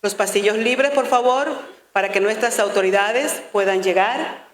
Los pasillos libres, por favor, para que nuestras autoridades puedan llegar.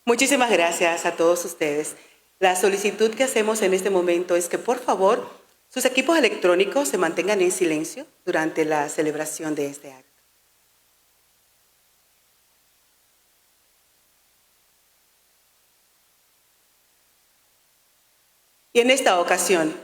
Muchísimas gracias a todos ustedes. La solicitud que hacemos en este momento es que, por favor, sus equipos electrónicos se mantengan en silencio durante la celebración de este acto. Y en esta ocasión,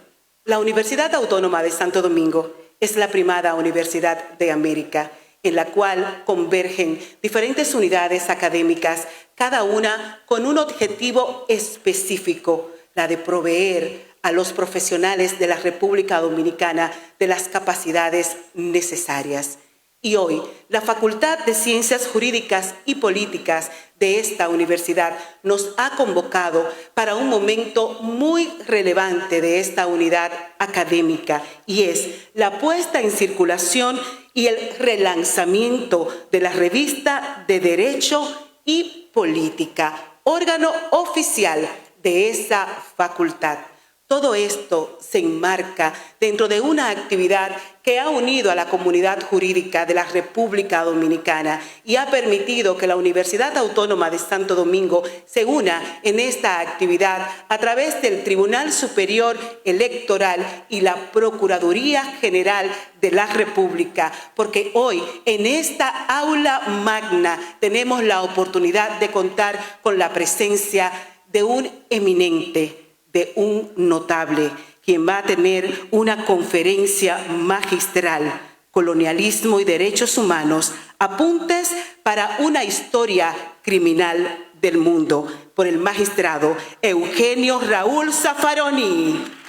la Universidad Autónoma de Santo Domingo es la primada universidad de América, en la cual convergen diferentes unidades académicas, cada una con un objetivo específico, la de proveer a los profesionales de la República Dominicana de las capacidades necesarias. Y hoy, la Facultad de Ciencias Jurídicas y Políticas de esta universidad nos ha convocado para un momento muy relevante de esta unidad académica, y es la puesta en circulación y el relanzamiento de la revista de Derecho y Política, órgano oficial de esa facultad. Todo esto se enmarca dentro de una actividad que ha unido a la comunidad jurídica de la República Dominicana y ha permitido que la Universidad Autónoma de Santo Domingo se una en esta actividad a través del Tribunal Superior Electoral y la Procuraduría General de la República, porque hoy en esta aula magna tenemos la oportunidad de contar con la presencia de un eminente, de un notable, quien va a tener una conferencia magistral, Colonialismo y Derechos Humanos, apuntes para una historia criminal del mundo, por el magistrado Eugenio Raúl Zaffaroni.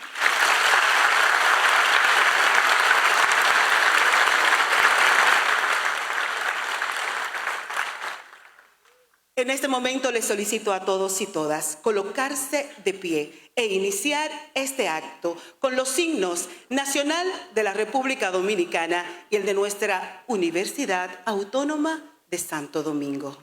En este momento les solicito a todos y todas colocarse de pie e iniciar este acto con los signos nacional de la República Dominicana y el de nuestra Universidad Autónoma de Santo Domingo.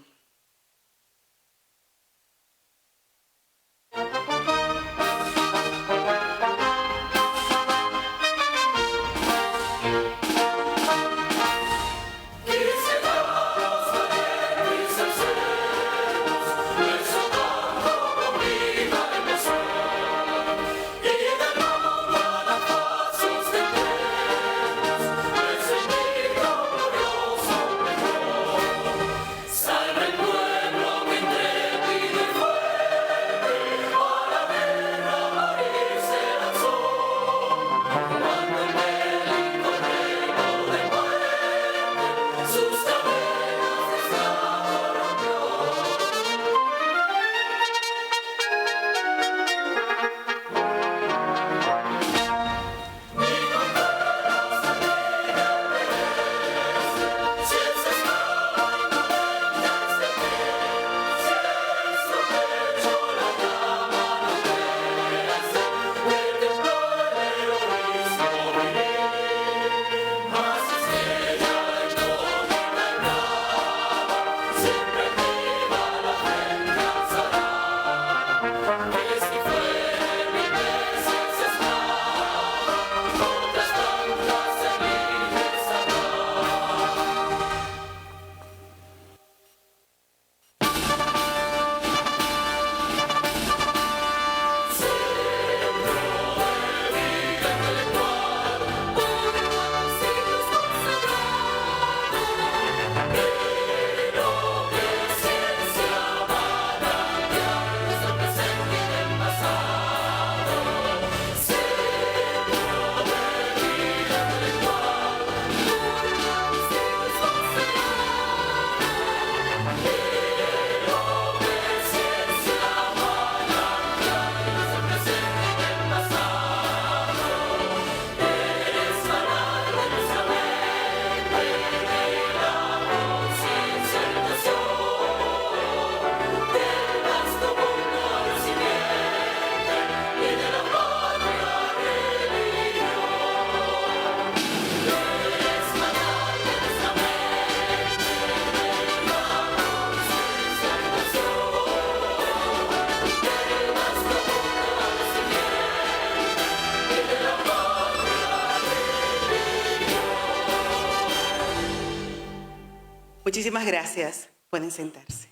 Muchísimas gracias. Pueden sentarse.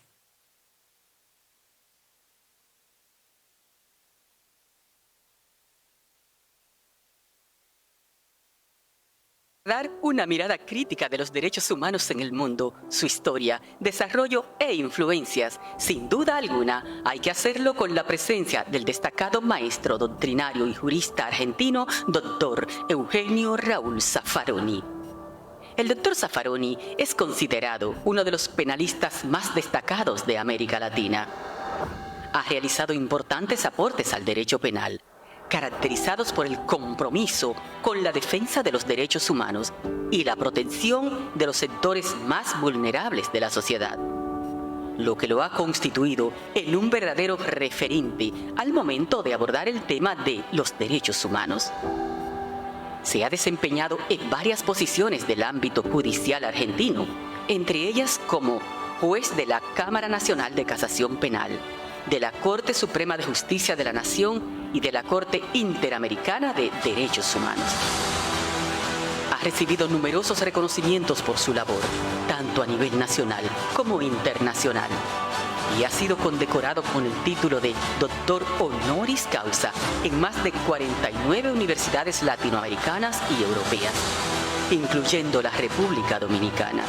Dar una mirada crítica de los derechos humanos en el mundo, su historia, desarrollo e influencias. Sin duda alguna, hay que hacerlo con la presencia del destacado maestro doctrinario y jurista argentino, Dr. Eugenio Raúl Zaffaroni. El Dr. Zaffaroni es considerado uno de los penalistas más destacados de América Latina. Ha realizado importantes aportes al derecho penal, caracterizados por el compromiso con la defensa de los derechos humanos y la protección de los sectores más vulnerables de la sociedad, lo que lo ha constituido en un verdadero referente al momento de abordar el tema de los derechos humanos. Se ha desempeñado en varias posiciones del ámbito judicial argentino, entre ellas como juez de la Cámara Nacional de Casación Penal, de la Corte Suprema de Justicia de la Nación y de la Corte Interamericana de Derechos Humanos. Ha recibido numerosos reconocimientos por su labor, tanto a nivel nacional como internacional, y ha sido condecorado con el título de Doctor Honoris Causa en más de 49 universidades latinoamericanas y europeas, incluyendo la República Dominicana.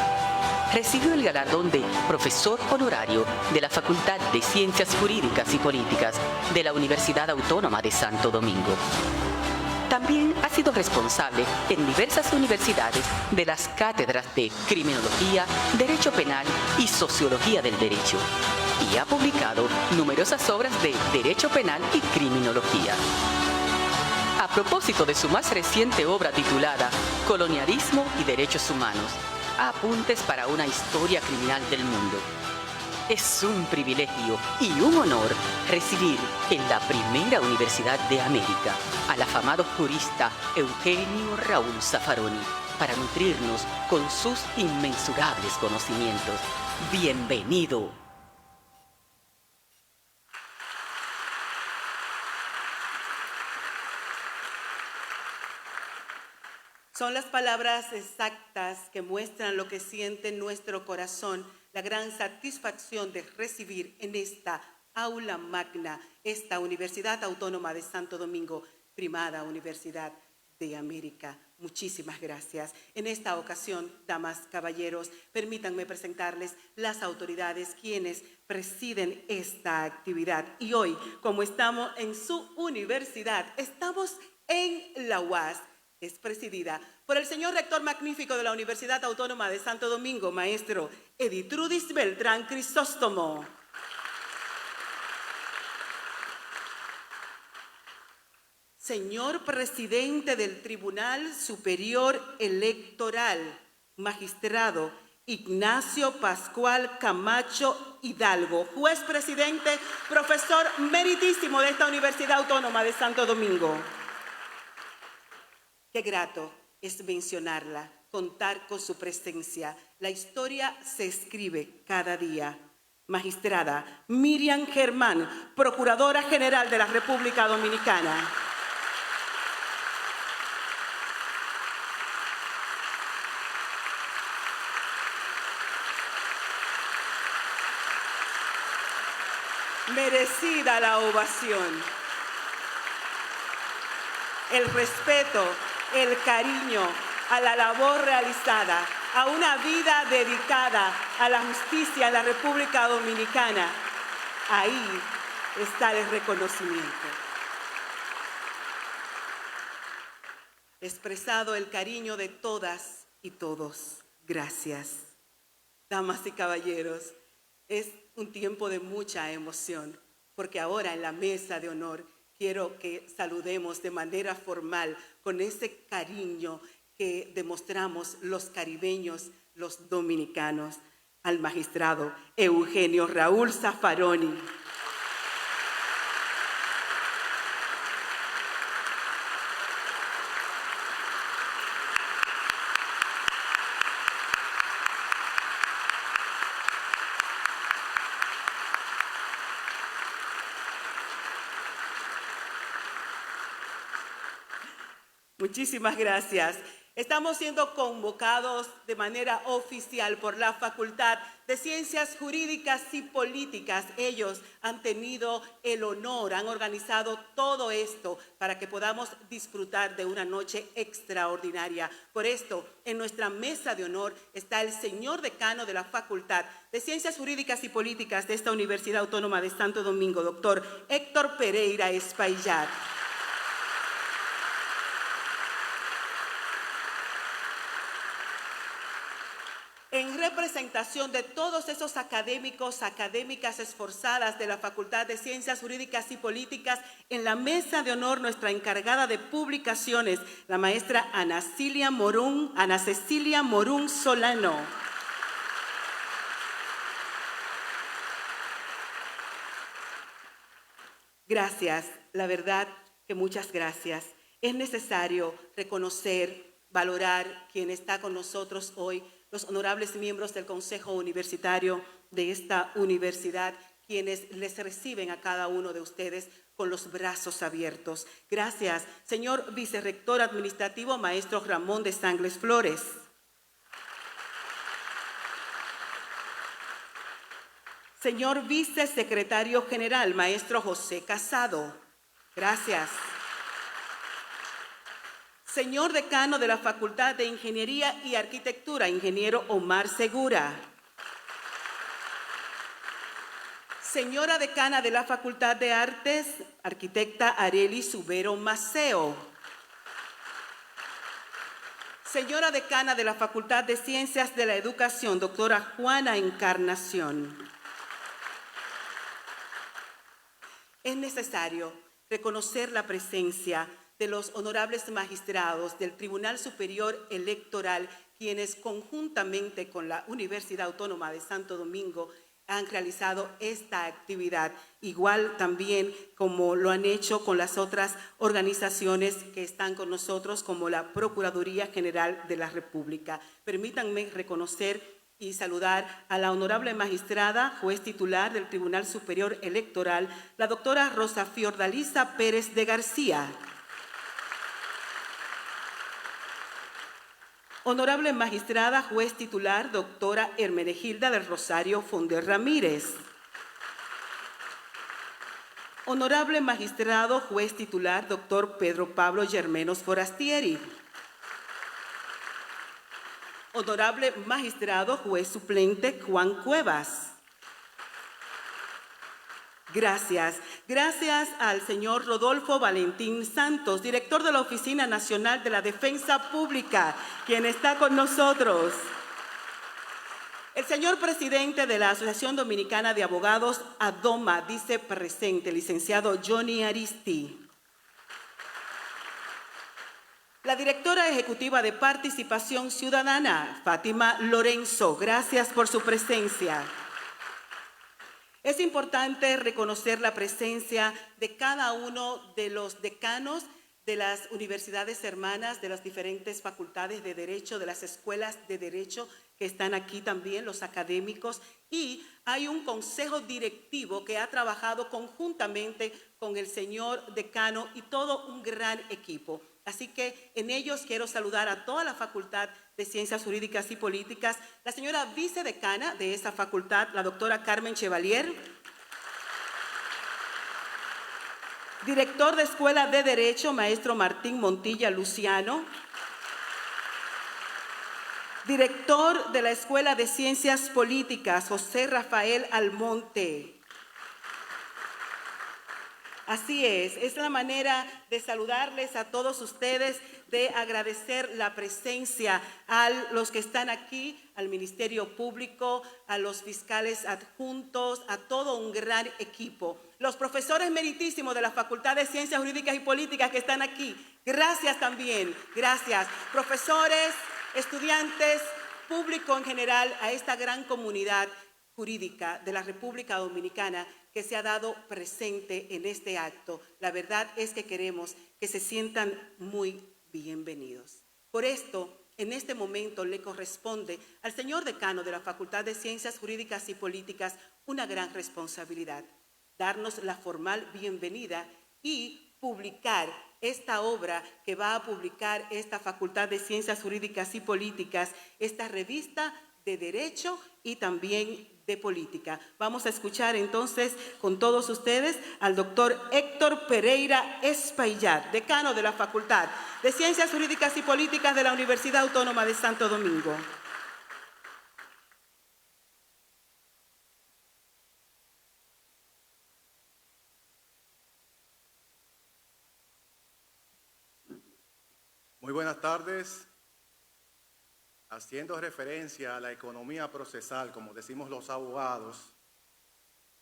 Recibió el galardón de Profesor Honorario de la Facultad de Ciencias Jurídicas y Políticas de la Universidad Autónoma de Santo Domingo. También ha sido responsable en diversas universidades de las cátedras de Criminología, Derecho Penal y Sociología del Derecho, y ha publicado numerosas obras de Derecho Penal y Criminología. A propósito de su más reciente obra titulada Colonialismo y Derechos Humanos, Apuntes para una historia criminal del mundo. Es un privilegio y un honor recibir en la primera Universidad de América al afamado jurista Eugenio Raúl Zaffaroni para nutrirnos con sus inmensurables conocimientos. ¡Bienvenido! Son las palabras exactas que muestran lo que siente nuestro corazón, la gran satisfacción de recibir en esta aula magna, esta Universidad Autónoma de Santo Domingo, primada Universidad de América. Muchísimas gracias. En esta ocasión, damas, caballeros, permítanme presentarles las autoridades quienes presiden esta actividad. Y hoy, como estamos en su universidad, estamos en la UAS. Es presidida por el señor rector magnífico de la Universidad Autónoma de Santo Domingo, maestro Editrudis Beltrán Crisóstomo. Señor presidente del Tribunal Superior Electoral, magistrado Ignacio Pascual Camacho Hidalgo, juez presidente, profesor meritísimo de esta Universidad Autónoma de Santo Domingo. Qué grato es mencionarla, contar con su presencia. La historia se escribe cada día. Magistrada Miriam Germán, Procuradora General de la República Dominicana. Merecida la ovación. El respeto, el cariño a la labor realizada, a una vida dedicada a la justicia en la República Dominicana. Ahí está el reconocimiento. Expresado el cariño de todas y todos. Gracias. Damas y caballeros, es un tiempo de mucha emoción, porque ahora en la mesa de honor quiero que saludemos de manera formal, con ese cariño que demostramos los caribeños, los dominicanos, al magistrado Eugenio Raúl Zaffaroni. Muchísimas gracias. Estamos siendo convocados de manera oficial por la Facultad de Ciencias Jurídicas y Políticas. Ellos han tenido el honor, han organizado todo esto para que podamos disfrutar de una noche extraordinaria. Por esto, en nuestra mesa de honor está el señor decano de la Facultad de Ciencias Jurídicas y Políticas de esta Universidad Autónoma de Santo Domingo, doctor Héctor Pereira Espaillat. En representación de todos esos académicos, académicas esforzadas de la Facultad de Ciencias Jurídicas y Políticas, en la mesa de honor nuestra encargada de publicaciones, la maestra Ana Cecilia Morún Solano. Gracias, la verdad que muchas gracias. Es necesario reconocer, valorar quien está con nosotros hoy, los honorables miembros del Consejo Universitario de esta universidad, quienes les reciben a cada uno de ustedes con los brazos abiertos. Gracias, señor vicerrector administrativo, maestro Ramón de Sangles Flores. Señor vicesecretario general, maestro José Casado. Gracias. Señor decano de la Facultad de Ingeniería y Arquitectura, ingeniero Omar Segura. Señora decana de la Facultad de Artes, arquitecta Arely Subero Maceo. Señora decana de la Facultad de Ciencias de la Educación, doctora Juana Encarnación. Es necesario reconocer la presencia de los honorables magistrados del Tribunal Superior Electoral, quienes conjuntamente con la Universidad Autónoma de Santo Domingo han realizado esta actividad, igual también como lo han hecho con las otras organizaciones que están con nosotros, como la Procuraduría General de la República. Permítanme reconocer y saludar a la honorable magistrada, juez titular del Tribunal Superior Electoral, la doctora Rosa Fiordalisa Pérez de García. Honorable magistrada, juez titular, doctora Hermenegilda del Rosario Fonder Ramírez. Honorable magistrado, juez titular, doctor Pedro Pablo Germenos Forastieri. Honorable magistrado, juez suplente, Juan Cuevas. Gracias. Gracias al señor Rodolfo Valentín Santos, director de la Oficina Nacional de la Defensa Pública, quien está con nosotros. El señor presidente de la Asociación Dominicana de Abogados, ADOMA, dice presente, licenciado Johnny Aristi. La directora ejecutiva de Participación Ciudadana, Fátima Lorenzo, gracias por su presencia. Es importante reconocer la presencia de cada uno de los decanos de las universidades hermanas, de las diferentes facultades de Derecho, de las escuelas de Derecho que están aquí también, los académicos, y hay un consejo directivo que ha trabajado conjuntamente con el señor decano y todo un gran equipo. Así que en ellos quiero saludar a toda la Facultad de Ciencias Jurídicas y Políticas, la señora vicedecana de esa facultad, la doctora Carmen Chevalier, director de Escuela de Derecho, maestro Martín Montilla Luciano, director de la Escuela de Ciencias Políticas, José Rafael Almonte. Así es la manera de saludarles a todos ustedes, de agradecer la presencia a los que están aquí, al Ministerio Público, a los fiscales adjuntos, a todo un gran equipo. Los profesores meritísimos de la Facultad de Ciencias Jurídicas y Políticas que están aquí, gracias también, gracias. Profesores, estudiantes, público en general, a esta gran comunidad jurídica de la República Dominicana que se ha dado presente en este acto. La verdad es que queremos que se sientan muy bienvenidos. Por esto, en este momento le corresponde al señor decano de la Facultad de Ciencias Jurídicas y Políticas una gran responsabilidad, darnos la formal bienvenida y publicar esta obra que va a publicar esta Facultad de Ciencias Jurídicas y Políticas, esta revista de Derecho y también de Política. Vamos a escuchar entonces con todos ustedes al doctor Héctor Pereira Espaillat, decano de la Facultad de Ciencias Jurídicas y Políticas de la Universidad Autónoma de Santo Domingo. Muy buenas tardes. Haciendo referencia a la economía procesal, como decimos los abogados,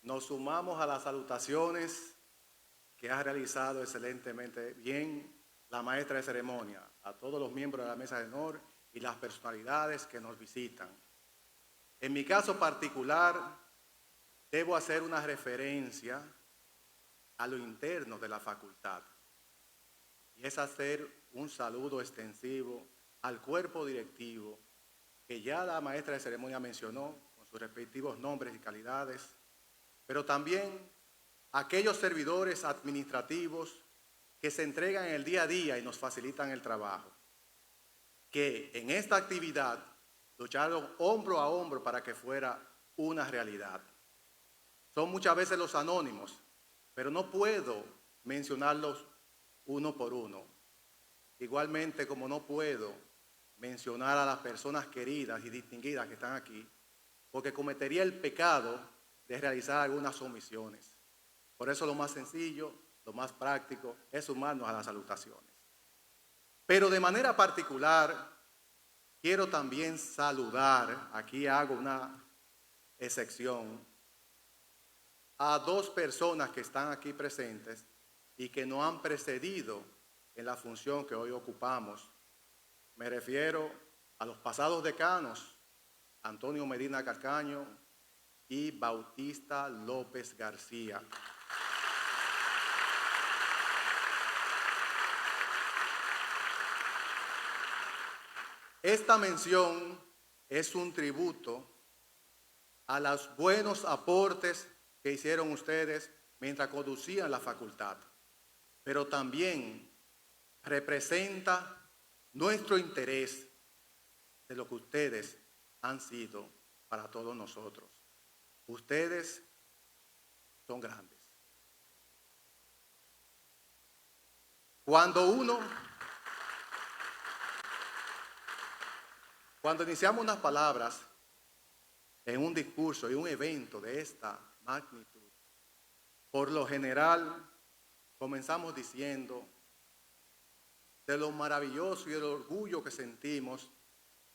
nos sumamos a las salutaciones que ha realizado excelentemente bien la maestra de ceremonia, a todos los miembros de la mesa de honor y las personalidades que nos visitan. En mi caso particular, debo hacer una referencia a lo interno de la facultad, y es hacer un saludo extensivo al cuerpo directivo que ya la maestra de ceremonia mencionó con sus respectivos nombres y calidades, pero también a aquellos servidores administrativos que se entregan en el día a día y nos facilitan el trabajo, que en esta actividad lucharon hombro a hombro para que fuera una realidad. Son muchas veces los anónimos, pero no puedo mencionarlos uno por uno. Igualmente, como no puedo mencionar a las personas queridas y distinguidas que están aquí, porque cometería el pecado de realizar algunas omisiones. Por eso lo más sencillo, lo más práctico, es sumarnos a las salutaciones. Pero de manera particular, quiero también saludar, aquí hago una excepción, a dos personas que están aquí presentes y que nos han precedido en la función que hoy ocupamos. Me refiero a los pasados decanos, Antonio Medina Calcaño y Bautista López García. Esta mención es un tributo a los buenos aportes que hicieron ustedes mientras conducían la facultad, pero también representa nuestro interés de lo que ustedes han sido para todos nosotros. Ustedes son grandes. Cuando iniciamos unas palabras en un discurso y un evento de esta magnitud, por lo general comenzamos diciendo de lo maravilloso y el orgullo que sentimos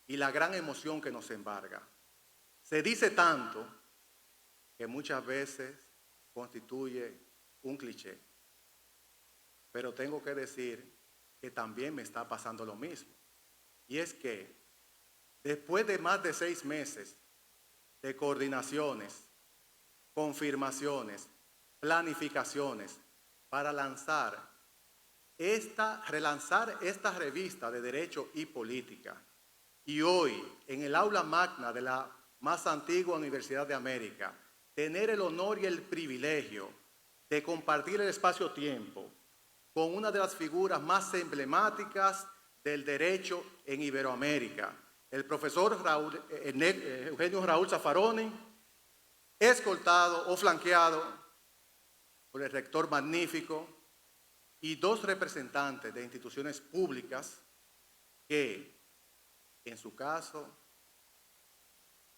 y la gran emoción que nos embarga. Se dice tanto que muchas veces constituye un cliché, pero tengo que decir que también me está pasando lo mismo. Y es que después de más de 6 meses de coordinaciones, confirmaciones, planificaciones para relanzar esta revista de Derecho y Política, y hoy en el aula magna de la más antigua Universidad de América, tener el honor y el privilegio de compartir el espacio-tiempo con una de las figuras más emblemáticas del derecho en Iberoamérica, el profesor Eugenio Raúl Zaffaroni, escoltado o flanqueado por el rector magnífico y 2 representantes de instituciones públicas que, en su caso,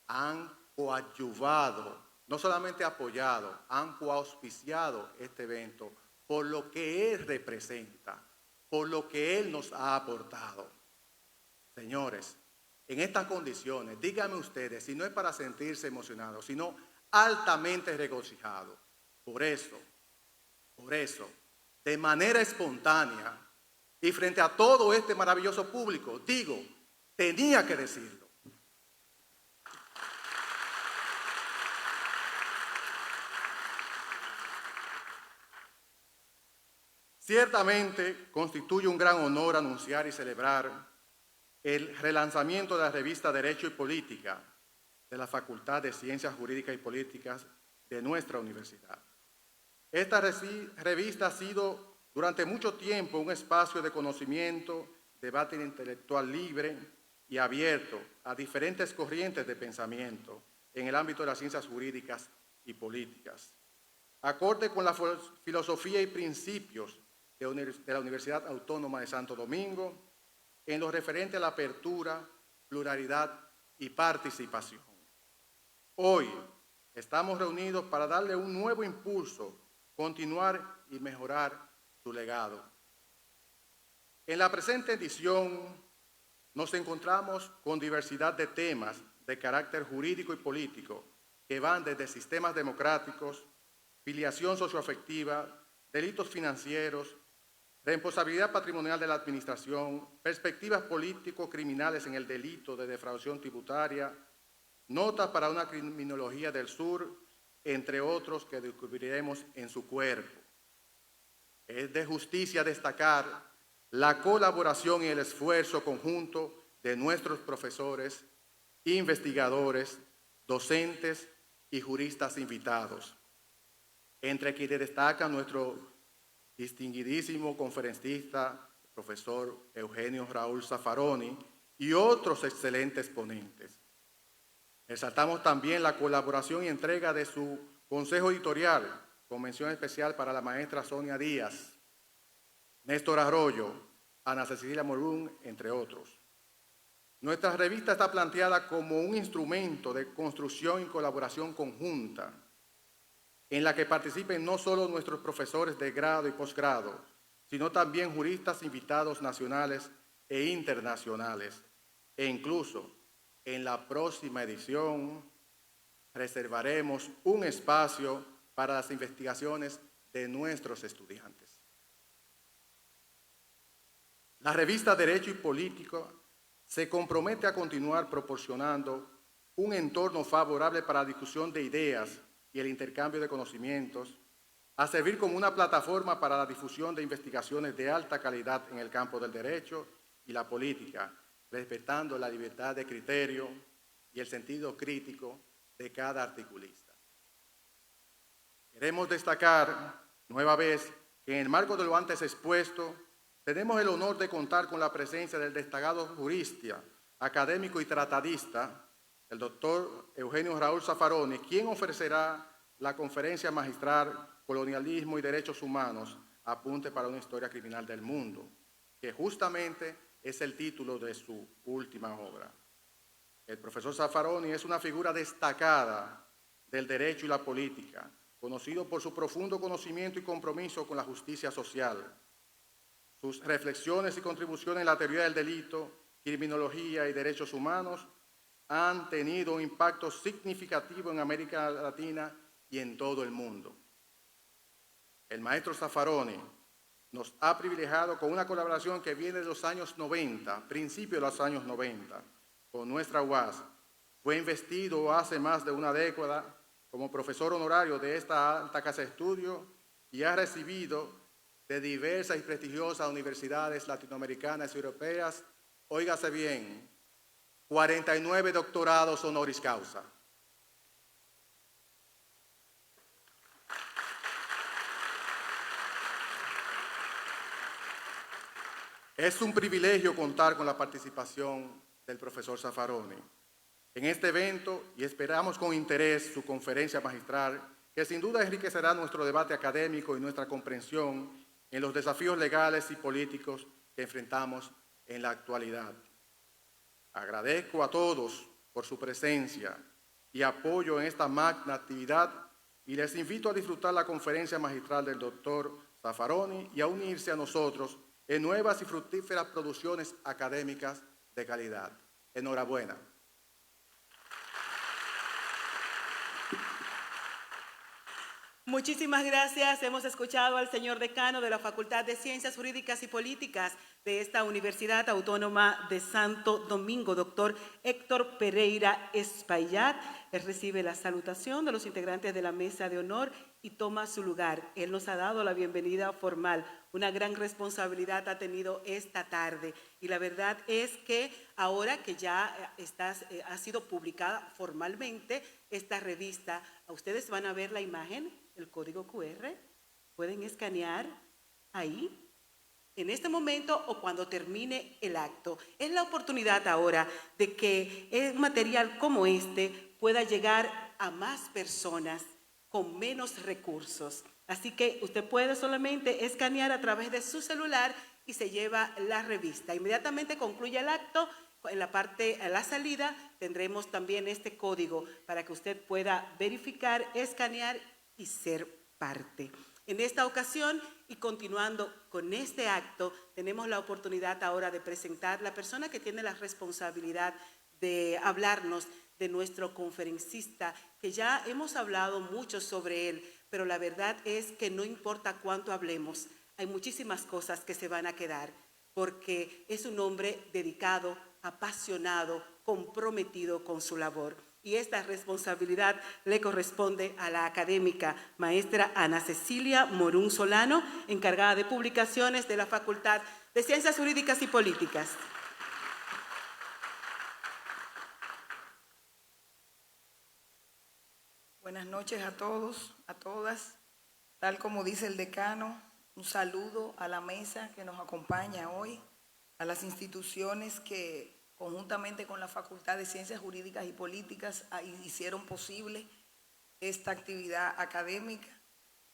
han coadyuvado, no solamente apoyado, han coauspiciado este evento por lo que él representa, por lo que él nos ha aportado. Señores, en estas condiciones, díganme ustedes, si no es para sentirse emocionados, sino altamente regocijados. Por eso, de manera espontánea y frente a todo este maravilloso público, digo, tenía que decirlo. Ciertamente constituye un gran honor anunciar y celebrar el relanzamiento de la revista Derecho y Política de la Facultad de Ciencias Jurídicas y Políticas de nuestra universidad. Esta revista ha sido durante mucho tiempo un espacio de conocimiento, debate intelectual libre y abierto a diferentes corrientes de pensamiento en el ámbito de las ciencias jurídicas y políticas. Acorde con la filosofía y principios de la Universidad Autónoma de Santo Domingo, en lo referente a la apertura, pluralidad y participación. Hoy estamos reunidos para darle un nuevo impulso, continuar y mejorar su legado. En la presente edición nos encontramos con diversidad de temas de carácter jurídico y político que van desde sistemas democráticos, filiación socioafectiva, delitos financieros, responsabilidad patrimonial de la administración, perspectivas político-criminales en el delito de defraudación tributaria, notas para una criminología del sur, entre otros que descubriremos en su cuerpo. Es de justicia destacar la colaboración y el esfuerzo conjunto de nuestros profesores, investigadores, docentes y juristas invitados, entre quienes destacan nuestro distinguidísimo conferencista, profesor Eugenio Raúl Zaffaroni, y otros excelentes ponentes. Resaltamos también la colaboración y entrega de su consejo editorial, con mención especial para la maestra Sonia Díaz, Néstor Arroyo, Ana Cecilia Morún, entre otros. Nuestra revista está planteada como un instrumento de construcción y colaboración conjunta, en la que participen no solo nuestros profesores de grado y posgrado, sino también juristas invitados nacionales e internacionales. E incluso en la próxima edición reservaremos un espacio para las investigaciones de nuestros estudiantes. La revista Derecho y Política se compromete a continuar proporcionando un entorno favorable para la discusión de ideas y el intercambio de conocimientos, a servir como una plataforma para la difusión de investigaciones de alta calidad en el campo del derecho y la política, respetando la libertad de criterio y el sentido crítico de cada articulista. Queremos destacar, nueva vez, que en el marco de lo antes expuesto, tenemos el honor de contar con la presencia del destacado jurista, académico y tratadista, el doctor Eugenio Raúl Zaffaroni, quien ofrecerá la conferencia magistral Colonialismo y Derechos Humanos, apunte para una historia criminal del mundo, que justamente es el título de su última obra. El profesor Zaffaroni es una figura destacada del derecho y la política, conocido por su profundo conocimiento y compromiso con la justicia social. Sus reflexiones y contribuciones en la teoría del delito, criminología y derechos humanos han tenido un impacto significativo en América Latina y en todo el mundo. El maestro Zaffaroni nos ha privilegiado con una colaboración que viene de los años 90, principios de los años 90, con nuestra UAS. Fue investido hace más de una década como profesor honorario de esta alta casa de estudio y ha recibido de diversas y prestigiosas universidades latinoamericanas y europeas, óigase bien, 49 doctorados honoris causa. Es un privilegio contar con la participación del profesor Zaffaroni en este evento y esperamos con interés su conferencia magistral, que sin duda enriquecerá nuestro debate académico y nuestra comprensión en los desafíos legales y políticos que enfrentamos en la actualidad. Agradezco a todos por su presencia y apoyo en esta magna actividad y les invito a disfrutar la conferencia magistral del doctor Zaffaroni y a unirse a nosotros en nuevas y fructíferas producciones académicas de calidad. Enhorabuena. Muchísimas gracias. Hemos escuchado al señor decano de la Facultad de Ciencias Jurídicas y Políticas de esta Universidad Autónoma de Santo Domingo, doctor Héctor Pereira Espaillat. Él recibe la salutación de los integrantes de la mesa de honor y toma su lugar. Él nos ha dado la bienvenida formal. Una gran responsabilidad ha tenido esta tarde y la verdad es que ahora que ya ha sido publicada formalmente esta revista, ustedes van a ver la imagen, el código QR, pueden escanear ahí, en este momento o cuando termine el acto. Es la oportunidad ahora de que un material como este pueda llegar a más personas con menos recursos. Así que usted puede solamente escanear a través de su celular y se lleva la revista. Inmediatamente concluye el acto, en la parte, a la salida, tendremos también este código para que usted pueda verificar, escanear y ser parte. En esta ocasión y continuando con este acto, tenemos la oportunidad ahora de presentar la persona que tiene la responsabilidad de hablarnos de nuestro conferencista, que ya hemos hablado mucho sobre él, pero la verdad es que no importa cuánto hablemos, hay muchísimas cosas que se van a quedar, porque es un hombre dedicado, apasionado, comprometido con su labor. Y esta responsabilidad le corresponde a la académica maestra Ana Cecilia Morún Solano, encargada de publicaciones de la Facultad de Ciencias Jurídicas y Políticas. Buenas noches a todos, a todas. Tal como dice el decano, un saludo a la mesa que nos acompaña hoy, a las instituciones que conjuntamente con la Facultad de Ciencias Jurídicas y Políticas hicieron posible esta actividad académica.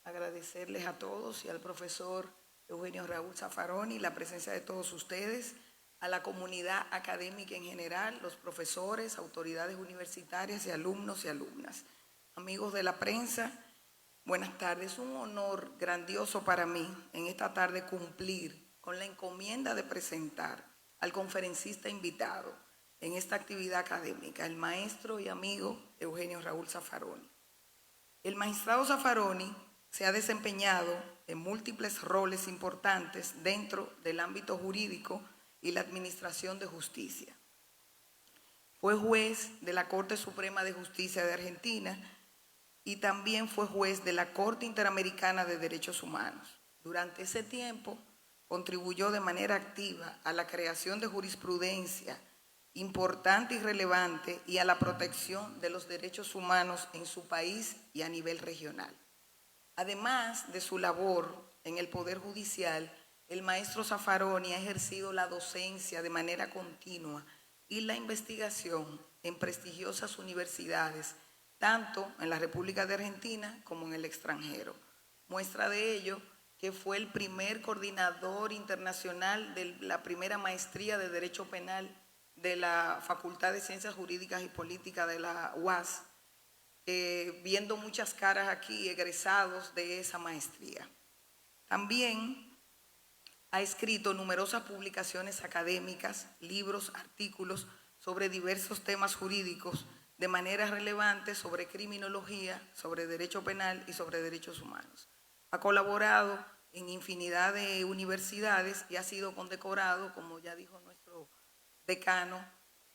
Agradecerles a todos y al profesor Eugenio Raúl Zaffaroni la presencia de todos ustedes, a la comunidad académica en general, los profesores, autoridades universitarias y alumnos y alumnas. Amigos de la prensa, buenas tardes. Es un honor grandioso para mí en esta tarde cumplir con la encomienda de presentar al conferencista invitado en esta actividad académica, el maestro y amigo Eugenio Raúl Zaffaroni. El magistrado Zaffaroni se ha desempeñado en múltiples roles importantes dentro del ámbito jurídico y la administración de justicia. Fue juez de la Corte Suprema de Justicia de Argentina y también fue juez de la Corte Interamericana de Derechos Humanos. Durante ese tiempo contribuyó de manera activa a la creación de jurisprudencia importante y relevante y a la protección de los derechos humanos en su país y a nivel regional. Además de su labor en el Poder Judicial, el maestro Zaffaroni ha ejercido la docencia de manera continua y la investigación en prestigiosas universidades, tanto en la República de Argentina como en el extranjero. Muestra de ello que fue el primer coordinador internacional de la primera maestría de Derecho Penal de la Facultad de Ciencias Jurídicas y Políticas de la UAS, viendo muchas caras aquí egresados de esa maestría. También ha escrito numerosas publicaciones académicas, libros, artículos sobre diversos temas jurídicos de manera relevante sobre criminología, sobre derecho penal y sobre derechos humanos. Ha colaborado en infinidad de universidades y ha sido condecorado, como ya dijo nuestro decano,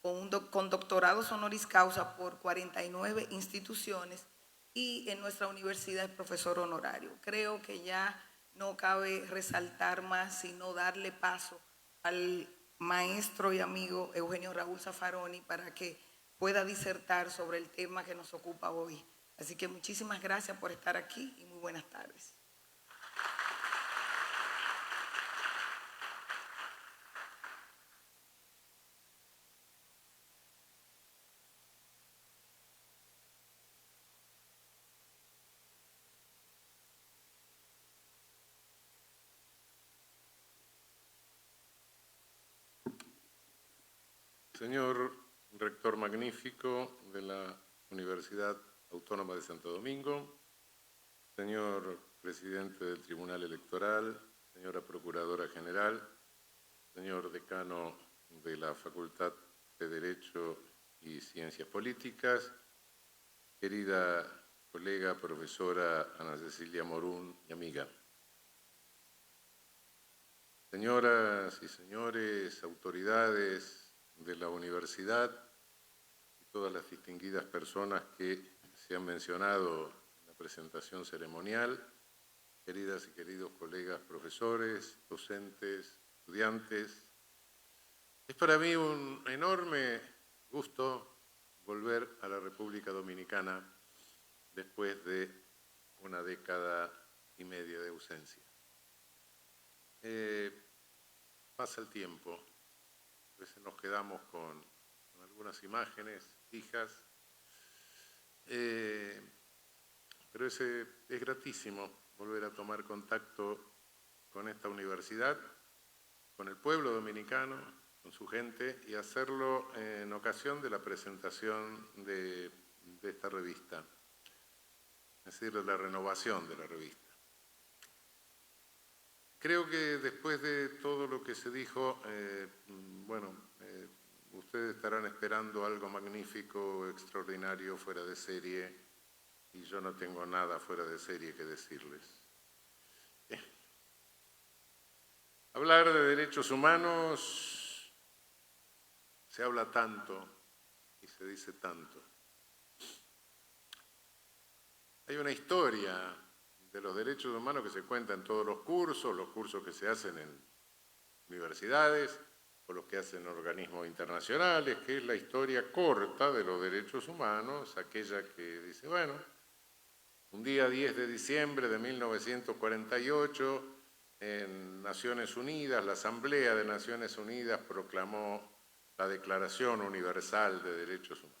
con doctorados honoris causa por 49 instituciones y en nuestra universidad es profesor honorario. Creo que ya no cabe resaltar más, sino darle paso al maestro y amigo Eugenio Raúl Zaffaroni para que pueda disertar sobre el tema que nos ocupa hoy. Así que muchísimas gracias por estar aquí y muy buenas tardes. Señor rector magnífico de la Universidad Autónoma de Santo Domingo, señor presidente del Tribunal Electoral, señora Procuradora General, señor decano de la Facultad de Derecho y Ciencias Políticas, querida colega profesora Ana Cecilia Morún y amiga. Señoras y señores, autoridades de la universidad y todas las distinguidas personas que se han mencionado en la presentación ceremonial, queridas y queridos colegas profesores, docentes, estudiantes, es para mí un enorme gusto volver a la República Dominicana después de una década y media de ausencia. pasa el tiempo, a veces nos quedamos con algunas imágenes fijas, pero es gratísimo volver a tomar contacto con esta universidad, con el pueblo dominicano, con su gente, y hacerlo en ocasión de la presentación de esta revista, es decir, de la renovación de la revista. Creo que después de todo lo que se dijo, ustedes estarán esperando algo magnífico, extraordinario, fuera de serie, y yo no tengo nada fuera de serie que decirles. Hablar de derechos humanos, se habla tanto y se dice tanto. Hay una historia de los derechos humanos que se cuenta en todos los cursos que se hacen en universidades o los que hacen organismos internacionales, que es la historia corta de los derechos humanos, aquella que dice, bueno, un día 10 de diciembre de 1948, en Naciones Unidas, la Asamblea de Naciones Unidas proclamó la Declaración Universal de Derechos Humanos.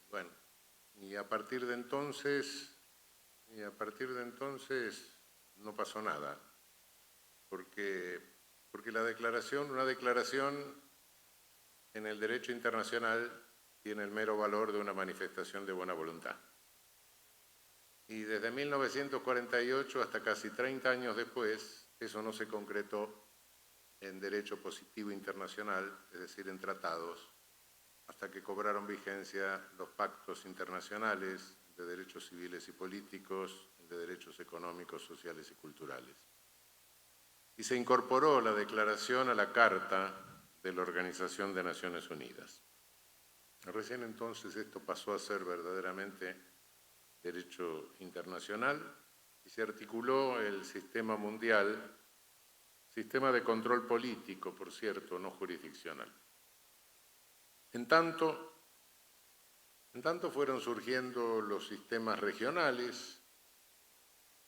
Bueno, y a partir de entonces no pasó nada, porque una declaración en el derecho internacional tiene el mero valor de una manifestación de buena voluntad. Y desde 1948 hasta casi 30 años después, eso no se concretó en derecho positivo internacional, es decir, en tratados, hasta que cobraron vigencia los pactos internacionales de derechos civiles y políticos, de derechos económicos, sociales y culturales. Y se incorporó la declaración a la Carta de la Organización de Naciones Unidas. Recién entonces esto pasó a ser verdaderamente derecho internacional y se articuló el sistema mundial, sistema de control político, por cierto, no jurisdiccional. En tanto fueron surgiendo los sistemas regionales,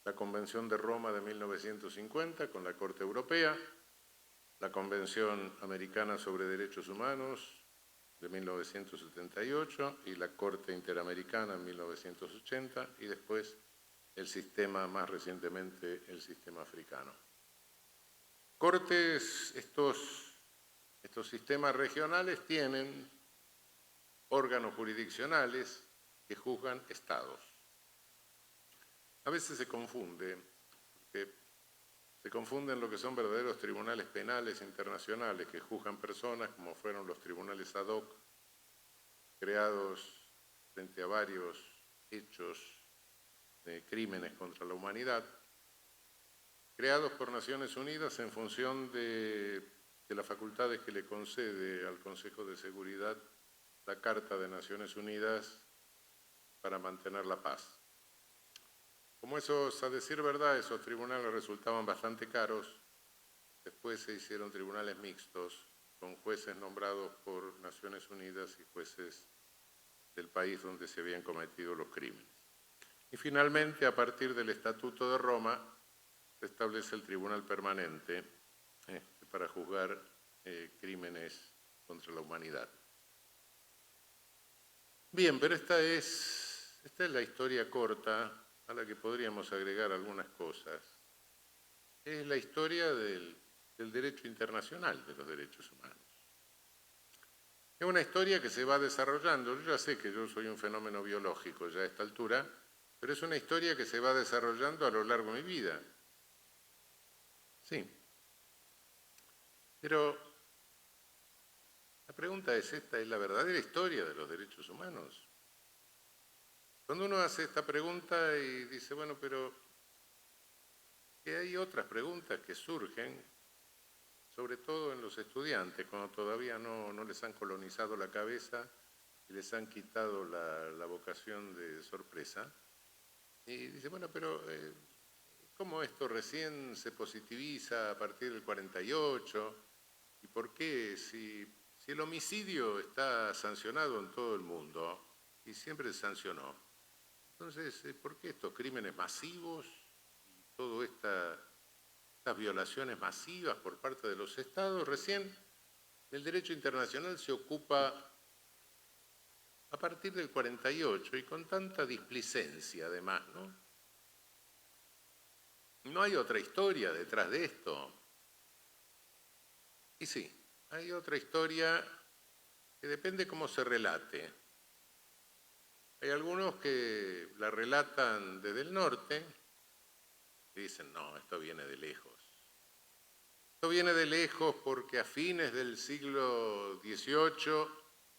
la Convención de Roma de 1950 con la Corte Europea, la Convención Americana sobre Derechos Humanos de 1978 y la Corte Interamericana en 1980 y después el sistema, más recientemente, el sistema africano. Cortes, estos sistemas regionales tienen órganos jurisdiccionales que juzgan estados. A veces se confunden lo que son verdaderos tribunales penales internacionales que juzgan personas, como fueron los tribunales ad hoc, creados frente a varios hechos de crímenes contra la humanidad, creados por Naciones Unidas en función de las facultades que le concede al Consejo de Seguridad la Carta de Naciones Unidas para mantener la paz. Como esos, a decir verdad, esos tribunales resultaban bastante caros, después se hicieron tribunales mixtos con jueces nombrados por Naciones Unidas y jueces del país donde se habían cometido los crímenes. Y finalmente, a partir del Estatuto de Roma, se establece el Tribunal Permanente para juzgar crímenes contra la humanidad. Bien, pero esta es la historia corta a la que podríamos agregar algunas cosas. Es la historia del derecho internacional de los derechos humanos. Es una historia que se va desarrollando. Yo ya sé que yo soy un fenómeno biológico ya a esta altura, pero es una historia que se va desarrollando a lo largo de mi vida. Sí. Pero la pregunta es esta, ¿es la verdadera historia de los derechos humanos? Cuando uno hace esta pregunta y dice, bueno, pero que hay otras preguntas que surgen, sobre todo en los estudiantes, cuando todavía no les han colonizado la cabeza y les han quitado la vocación de sorpresa. Y dice, bueno, pero ¿cómo esto recién se positiviza a partir del 48? ¿Y por qué? Si el homicidio está sancionado en todo el mundo y siempre se sancionó, entonces, ¿por qué estos crímenes masivos y toda esta estas violaciones masivas por parte de los estados, recién el derecho internacional se ocupa a partir del 48 y con tanta displicencia además, ¿no? No hay otra historia detrás de esto. Y sí, hay otra historia que depende cómo se relate. Hay algunos que la relatan desde el norte y dicen, no, esto viene de lejos. Esto viene de lejos porque a fines del siglo XVIII,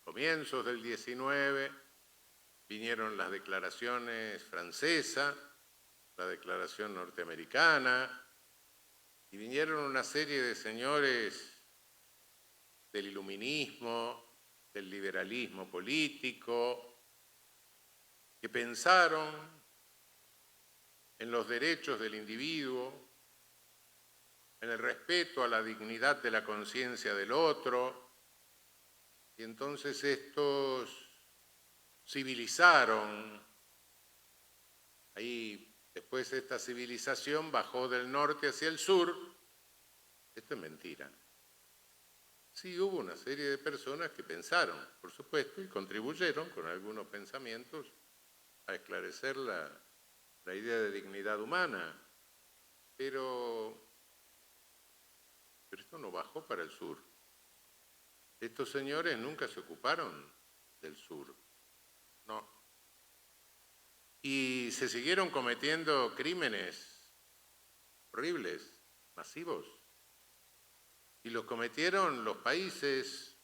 comienzos del XIX, vinieron las declaraciones francesas, la declaración norteamericana, y vinieron una serie de señores del iluminismo, del liberalismo político, que pensaron en los derechos del individuo, en el respeto a la dignidad de la conciencia del otro, y entonces estos civilizaron. Ahí, después esta civilización bajó del norte hacia el sur. Esto es mentira. Sí, hubo una serie de personas que pensaron, por supuesto, y contribuyeron con algunos pensamientos a esclarecer la idea de dignidad humana, pero esto no bajó para el sur. Estos señores nunca se ocuparon del sur, no. Y se siguieron cometiendo crímenes horribles, masivos, y los cometieron los países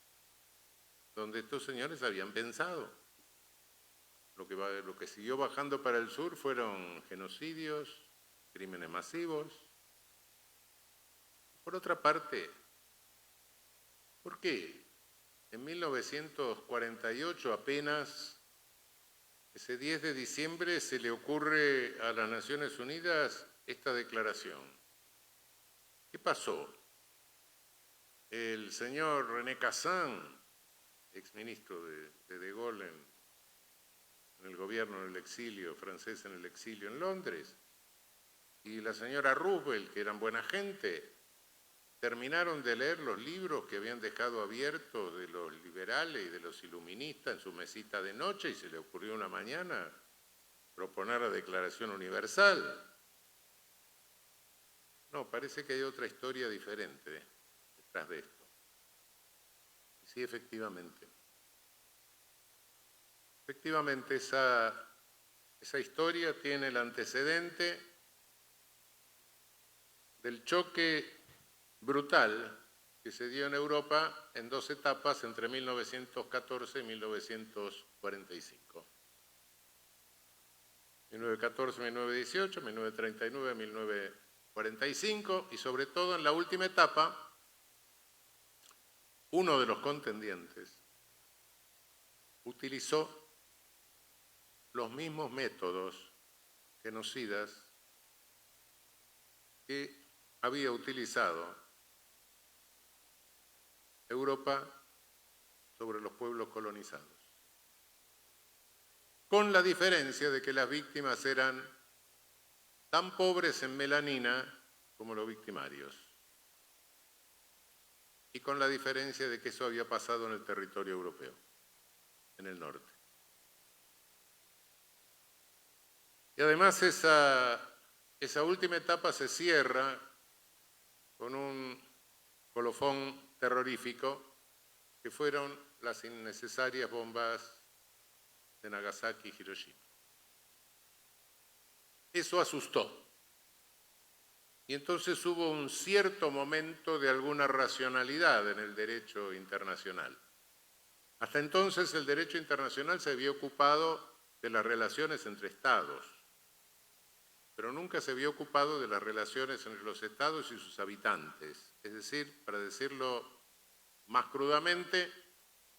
donde estos señores habían pensado. Lo que siguió bajando para el sur fueron genocidios, crímenes masivos. Por otra parte, ¿por qué en 1948 apenas, ese 10 de diciembre, se le ocurre a las Naciones Unidas esta declaración? ¿Qué pasó? El señor René Cassin, exministro de Gaulle en el gobierno en el exilio, francés en el exilio en Londres, y la señora Roosevelt, que eran buena gente, terminaron de leer los libros que habían dejado abiertos de los liberales y de los iluministas en su mesita de noche y se le ocurrió una mañana proponer la Declaración Universal. No, parece que hay otra historia diferente detrás de esto. Y sí, efectivamente. Efectivamente, esa historia tiene el antecedente del choque brutal que se dio en Europa en dos etapas entre 1914 y 1945. 1914, 1918, 1939, 1945 y sobre todo en la última etapa, uno de los contendientes utilizó los mismos métodos genocidas que había utilizado Europa sobre los pueblos colonizados, con la diferencia de que las víctimas eran tan pobres en melanina como los victimarios, y con la diferencia de que eso había pasado en el territorio europeo, en el norte. Y además esa última etapa se cierra con un colofón terrorífico que fueron las innecesarias bombas de Nagasaki y Hiroshima. Eso asustó. Y entonces hubo un cierto momento de alguna racionalidad en el derecho internacional. Hasta entonces el derecho internacional se había ocupado de las relaciones entre estados, pero nunca se había ocupado de las relaciones entre los estados y sus habitantes. Es decir, para decirlo más crudamente,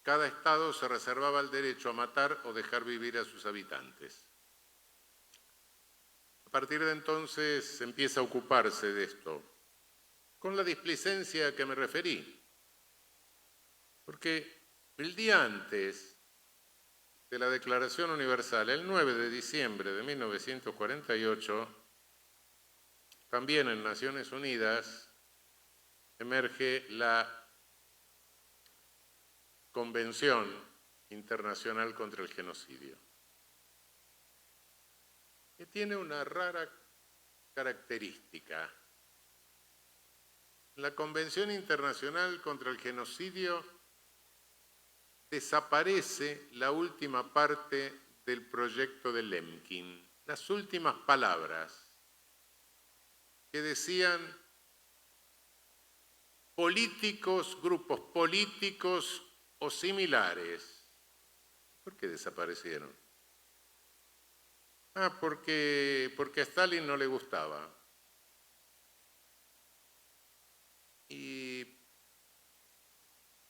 cada estado se reservaba el derecho a matar o dejar vivir a sus habitantes. A partir de entonces se empieza a ocuparse de esto, con la displicencia a que me referí. Porque el día antes de la Declaración Universal, el 9 de diciembre de 1948, también en Naciones Unidas emerge la Convención Internacional contra el Genocidio, que tiene una rara característica. En la Convención Internacional contra el Genocidio desaparece la última parte del proyecto de Lemkin, las últimas palabras que decían políticos, grupos políticos o similares. ¿Por qué desaparecieron? Porque a Stalin no le gustaba. Y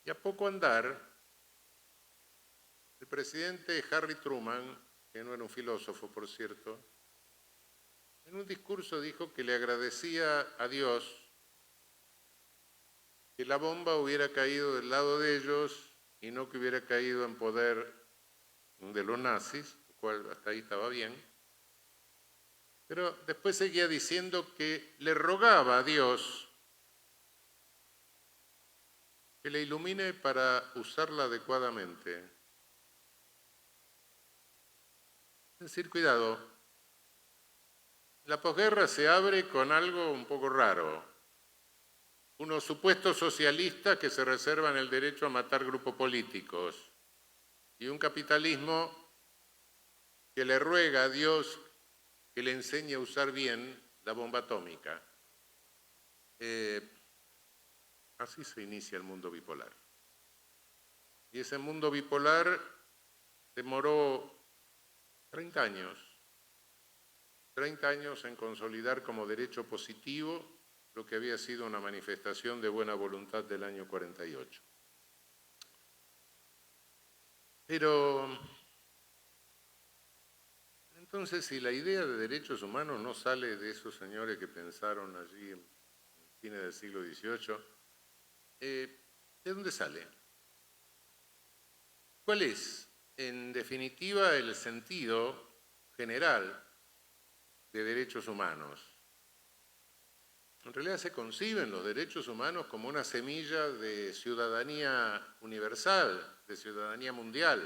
a poco andar, el presidente Harry Truman, que no era un filósofo, por cierto, en un discurso dijo que le agradecía a Dios que la bomba hubiera caído del lado de ellos y no que hubiera caído en poder de los nazis, lo cual hasta ahí estaba bien. Pero después seguía diciendo que le rogaba a Dios que le ilumine para usarla adecuadamente. Es decir, cuidado, la posguerra se abre con algo un poco raro. Unos supuestos socialistas que se reservan el derecho a matar grupos políticos y un capitalismo que le ruega a Dios que le enseñe a usar bien la bomba atómica. Así se inicia el mundo bipolar. Y ese mundo bipolar demoró 30 años. 30 años en consolidar como derecho positivo lo que había sido una manifestación de buena voluntad del año 48. Pero, entonces, si la idea de derechos humanos no sale de esos señores que pensaron allí en el fines del siglo XVIII, ¿de dónde sale? ¿Cuál es, en definitiva, el sentido general de derechos humanos? En realidad se conciben los derechos humanos como una semilla de ciudadanía universal, de ciudadanía mundial.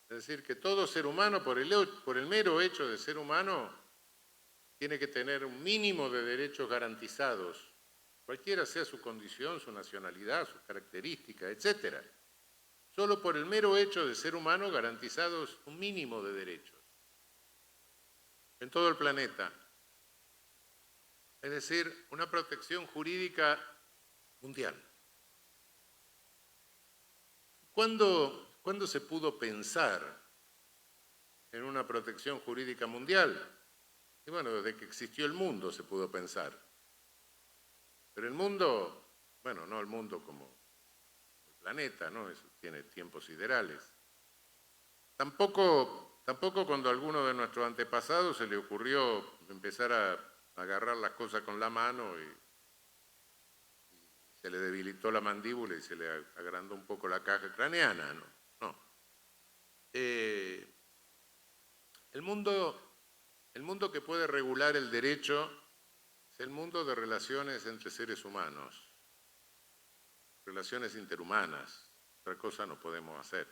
Es decir, que todo ser humano, por el mero hecho de ser humano, tiene que tener un mínimo de derechos garantizados, cualquiera sea su condición, su nacionalidad, sus características, etc. Solo por el mero hecho de ser humano garantizados un mínimo de derechos en todo el planeta. Es decir, una protección jurídica mundial. ¿Cuándo se pudo pensar en una protección jurídica mundial? Y bueno, desde que existió el mundo se pudo pensar. Pero el mundo, bueno, no el mundo como el planeta, ¿no? Eso tiene tiempos siderales. Tampoco cuando a alguno de nuestros antepasados se le ocurrió empezar a agarrar las cosas con la mano y se le debilitó la mandíbula y se le agrandó un poco la caja craneana, ¿no? El mundo que puede regular el derecho es el mundo de relaciones entre seres humanos, relaciones interhumanas, otra cosa no podemos hacer.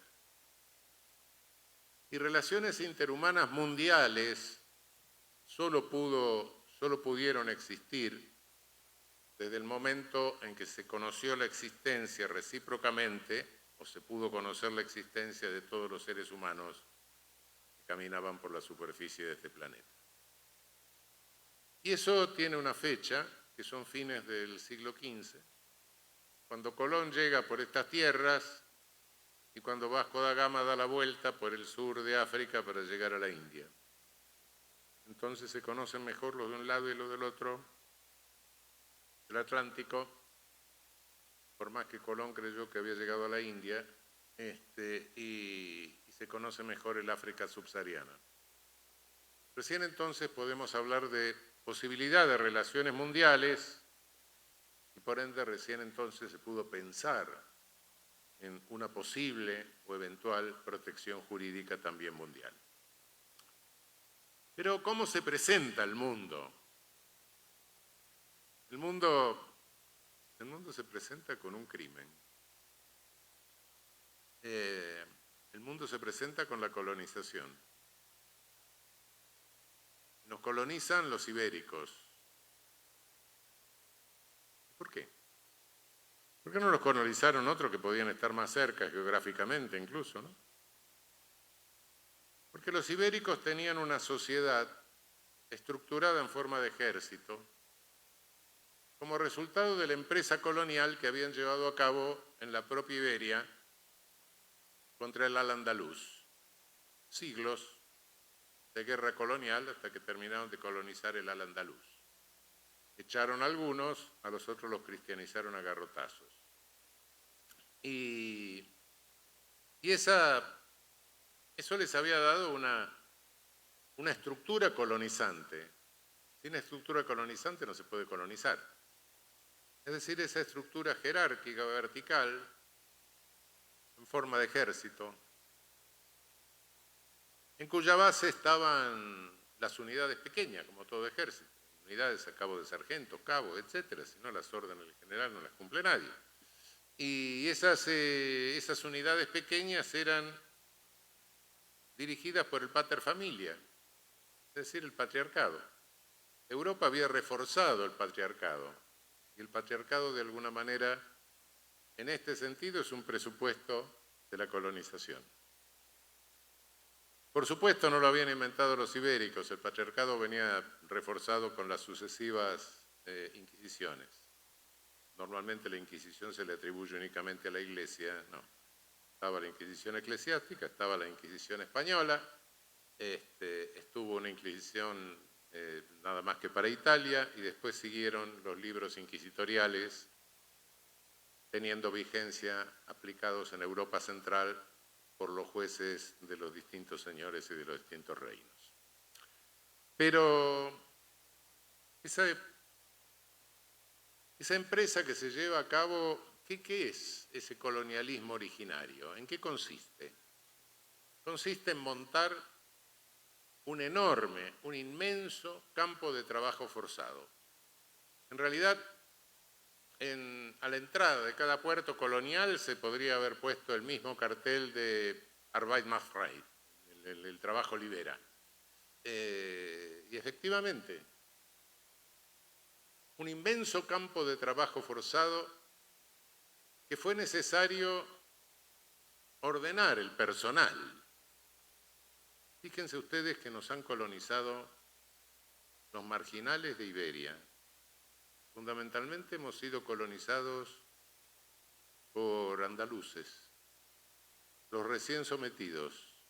Y relaciones interhumanas mundiales solo pudieron existir desde el momento en que se conoció la existencia recíprocamente, o se pudo conocer la existencia de todos los seres humanos que caminaban por la superficie de este planeta. Y eso tiene una fecha, que son fines del siglo XV, cuando Colón llega por estas tierras y cuando Vasco da Gama da la vuelta por el sur de África para llegar a la India. Entonces se conocen mejor los de un lado y los del otro del Atlántico, por más que Colón creyó que había llegado a la India, y se conoce mejor el África subsahariana. Recién entonces podemos hablar de posibilidad de relaciones mundiales y por ende recién entonces se pudo pensar en una posible o eventual protección jurídica también mundial. Pero ¿cómo se presenta el mundo El mundo se presenta con un crimen. El mundo se presenta con la colonización. Nos colonizan los ibéricos. ¿Por qué? ¿Por qué no los colonizaron otros que podían estar más cerca geográficamente incluso, ¿no? Porque los ibéricos tenían una sociedad estructurada en forma de ejército como resultado de la empresa colonial que habían llevado a cabo en la propia Iberia contra el Al-Andalus. Siglos de guerra colonial hasta que terminaron de colonizar el Al-Andalus. Echaron a algunos, a los otros los cristianizaron a garrotazos. Y eso les había dado una estructura colonizante. Sin estructura colonizante no se puede colonizar. Es decir, esa estructura jerárquica vertical en forma de ejército, en cuya base estaban las unidades pequeñas, como todo ejército, unidades a cabo de sargento, cabo, etcétera, si no las órdenes del general no las cumple nadie. Y esas unidades pequeñas eran dirigidas por el pater familia, es decir, el patriarcado. Europa había reforzado el patriarcado, y el patriarcado de alguna manera, en este sentido, es un presupuesto de la colonización. Por supuesto, no lo habían inventado los ibéricos, el patriarcado venía reforzado con las sucesivas inquisiciones. Normalmente la Inquisición se le atribuye únicamente a la Iglesia, no. Estaba la Inquisición eclesiástica, estaba la Inquisición española, estuvo una Inquisición nada más que para Italia, y después siguieron los libros inquisitoriales, teniendo vigencia aplicados en Europa Central por los jueces de los distintos señores y de los distintos reinos. Pero esa empresa que se lleva a cabo, ¿qué es ese colonialismo originario? ¿En qué consiste? Consiste en montar un enorme, un inmenso campo de trabajo forzado. En realidad, a la entrada de cada puerto colonial se podría haber puesto el mismo cartel de Arbeit macht frei, el trabajo libera. Y efectivamente, un inmenso campo de trabajo forzado que fue necesario ordenar el personal. Fíjense ustedes que nos han colonizado los marginales de Iberia. Fundamentalmente hemos sido colonizados por andaluces, los recién sometidos.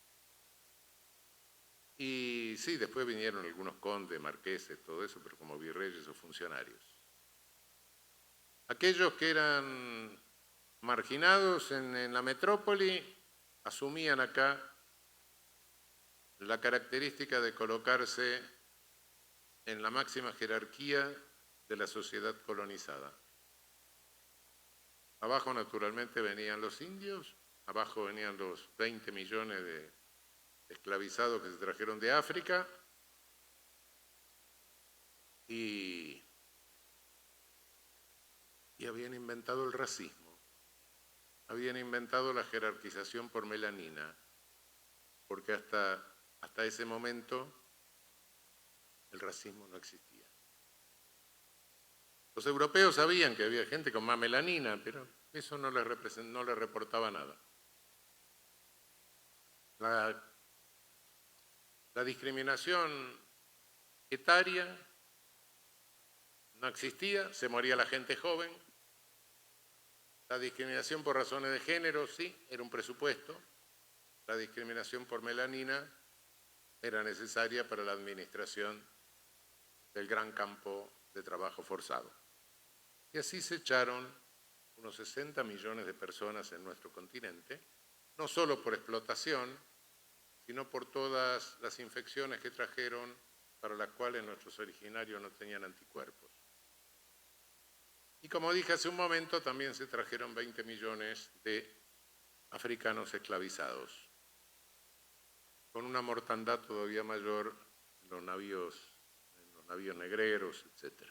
Y sí, después vinieron algunos condes, marqueses, todo eso, pero como virreyes o funcionarios. Aquellos que eran marginados en la metrópoli asumían acá la característica de colocarse en la máxima jerarquía de la sociedad colonizada. Abajo, naturalmente, venían los indios, abajo venían los 20 millones de esclavizados que se trajeron de África, y habían inventado el racismo, habían inventado la jerarquización por melanina, porque hasta ese momento el racismo no existía. Los europeos sabían que había gente con más melanina, pero eso no les reportaba nada. La discriminación etaria no existía, se moría la gente joven. La discriminación por razones de género, sí, era un presupuesto. La discriminación por melanina era necesaria para la administración del gran campo de trabajo forzado. Y así se echaron unos 60 millones de personas en nuestro continente, no solo por explotación, sino por todas las infecciones que trajeron, para las cuales nuestros originarios no tenían anticuerpos. Y como dije hace un momento, también se trajeron 20 millones de africanos esclavizados, con una mortandad todavía mayor en los navíos negreros, etc.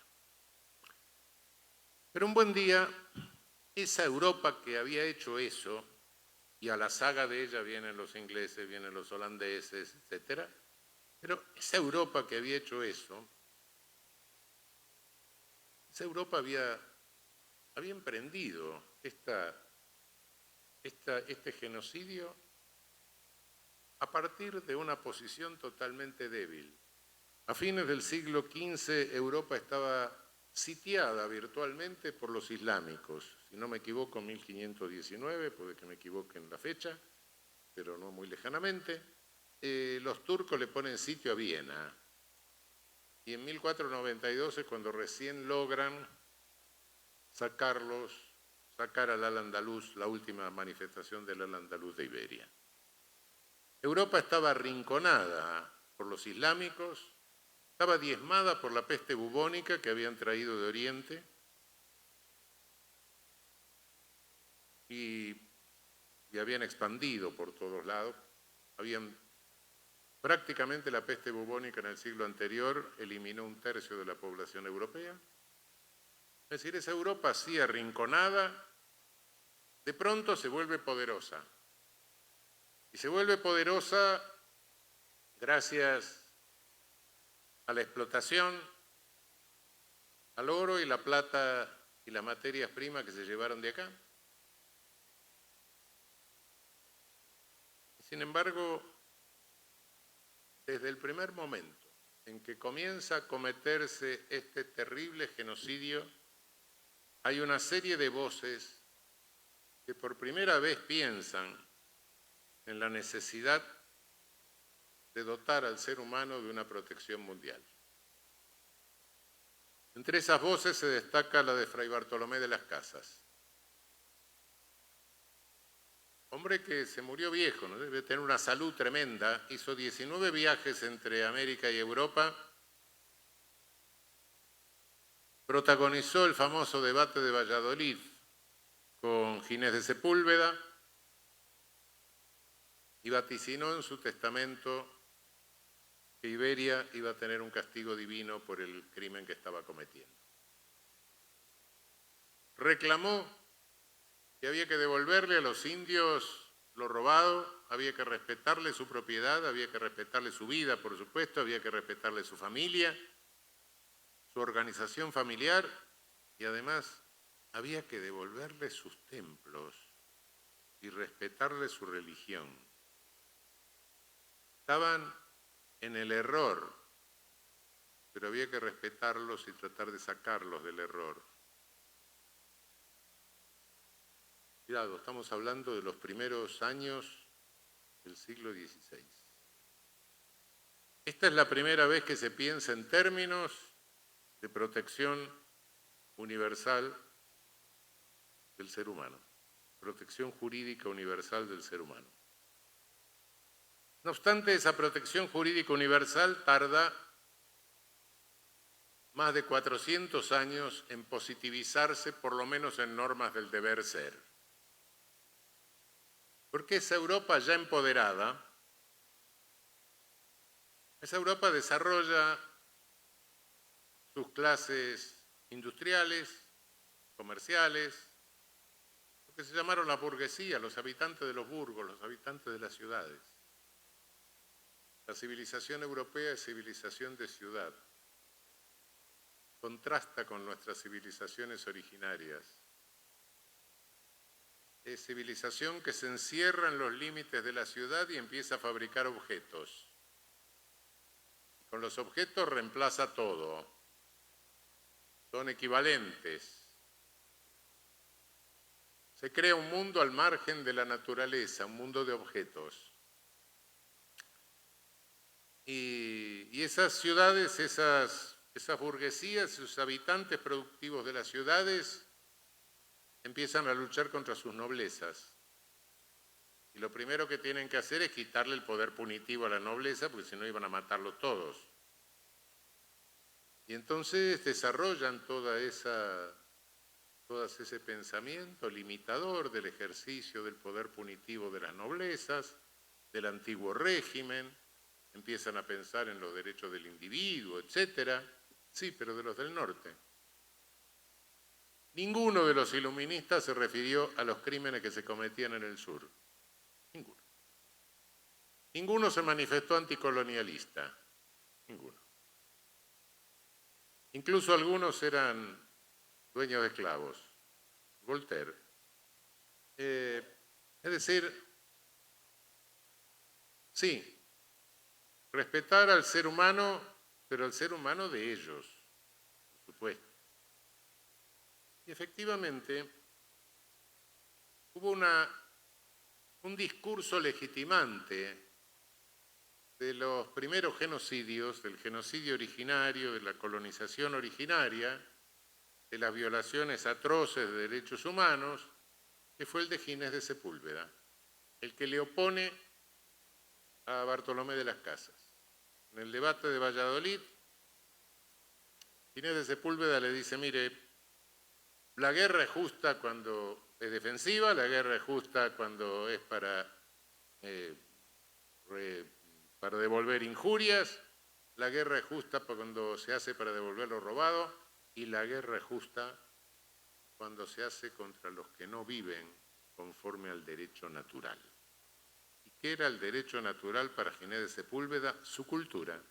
Pero un buen día, esa Europa que había hecho eso, y a la saga de ella vienen los ingleses, vienen los holandeses, etc. Pero esa Europa que había hecho eso, esa Europa había emprendido este genocidio a partir de una posición totalmente débil. A fines del siglo XV, Europa estaba sitiada virtualmente por los islámicos. Si no me equivoco, 1519, puede que me equivoque en la fecha, pero no muy lejanamente. Los turcos le ponen sitio a Viena. Y en 1492 es cuando recién logran sacar al Al-Andalus, la última manifestación del Al-Andalus de Iberia. Europa estaba arrinconada por los islámicos, estaba diezmada por la peste bubónica que habían traído de Oriente y habían expandido por todos lados. Prácticamente la peste bubónica en el siglo anterior eliminó 1/3 de la población europea. Es decir, esa Europa así arrinconada, de pronto se vuelve poderosa. Y se vuelve poderosa gracias a la explotación, al oro y la plata y las materias primas que se llevaron de acá. Sin embargo, desde el primer momento en que comienza a cometerse este terrible genocidio, hay una serie de voces que por primera vez piensan en la necesidad de dotar al ser humano de una protección mundial. Entre esas voces se destaca la de Fray Bartolomé de las Casas. Hombre que se murió viejo, ¿no? Debe tener una salud tremenda, hizo 19 viajes entre América y Europa, protagonizó el famoso debate de Valladolid con Ginés de Sepúlveda y vaticinó en su testamento que Iberia iba a tener un castigo divino por el crimen que estaba cometiendo. Reclamó que había que devolverle a los indios lo robado, había que respetarle su propiedad, había que respetarle su vida, por supuesto, había que respetarle su familia, su organización familiar y además había que devolverle sus templos y respetarle su religión. Estaban en el error, pero había que respetarlos y tratar de sacarlos del error. Cuidado, estamos hablando de los primeros años del siglo XVI. Esta es la primera vez que se piensa en términos de protección universal del ser humano, protección jurídica universal del ser humano. No obstante, esa protección jurídica universal tarda más de 400 años en positivizarse, por lo menos en normas del deber ser. Porque esa Europa ya empoderada, esa Europa desarrolla sus clases industriales, comerciales, lo que se llamaron la burguesía, los habitantes de los burgos, los habitantes de las ciudades. La civilización europea es civilización de ciudad. Contrasta con nuestras civilizaciones originarias. Es civilización que se encierra en los límites de la ciudad y empieza a fabricar objetos. Con los objetos reemplaza todo. Son equivalentes. Se crea un mundo al margen de la naturaleza, un mundo de objetos. Y esas ciudades, esas burguesías, sus habitantes productivos de las ciudades empiezan a luchar contra sus noblezas. Y lo primero que tienen que hacer es quitarle el poder punitivo a la nobleza, porque si no iban a matarlos todos. Y entonces desarrollan todo ese pensamiento limitador del ejercicio del poder punitivo de las noblezas, del antiguo régimen, empiezan a pensar en los derechos del individuo, etc. Sí, pero de los del norte. Ninguno de los iluministas se refirió a los crímenes que se cometían en el sur. Ninguno. Ninguno se manifestó anticolonialista. Ninguno. Incluso algunos eran dueños de esclavos. Voltaire. Es decir, sí, respetar al ser humano, pero al ser humano de ellos, por supuesto. Y efectivamente hubo un discurso legitimante de los primeros genocidios, del genocidio originario, de la colonización originaria, de las violaciones atroces de derechos humanos, que fue el de Ginés de Sepúlveda, el que le opone a Bartolomé de las Casas. En el debate de Valladolid, Ginés de Sepúlveda le dice, mire, la guerra es justa cuando es defensiva, la guerra es justa cuando es para devolver injurias, la guerra es justa cuando se hace para devolver lo robado y la guerra es justa cuando se hace contra los que no viven conforme al derecho natural. ¿Y qué era el derecho natural para Ginés de Sepúlveda? Su cultura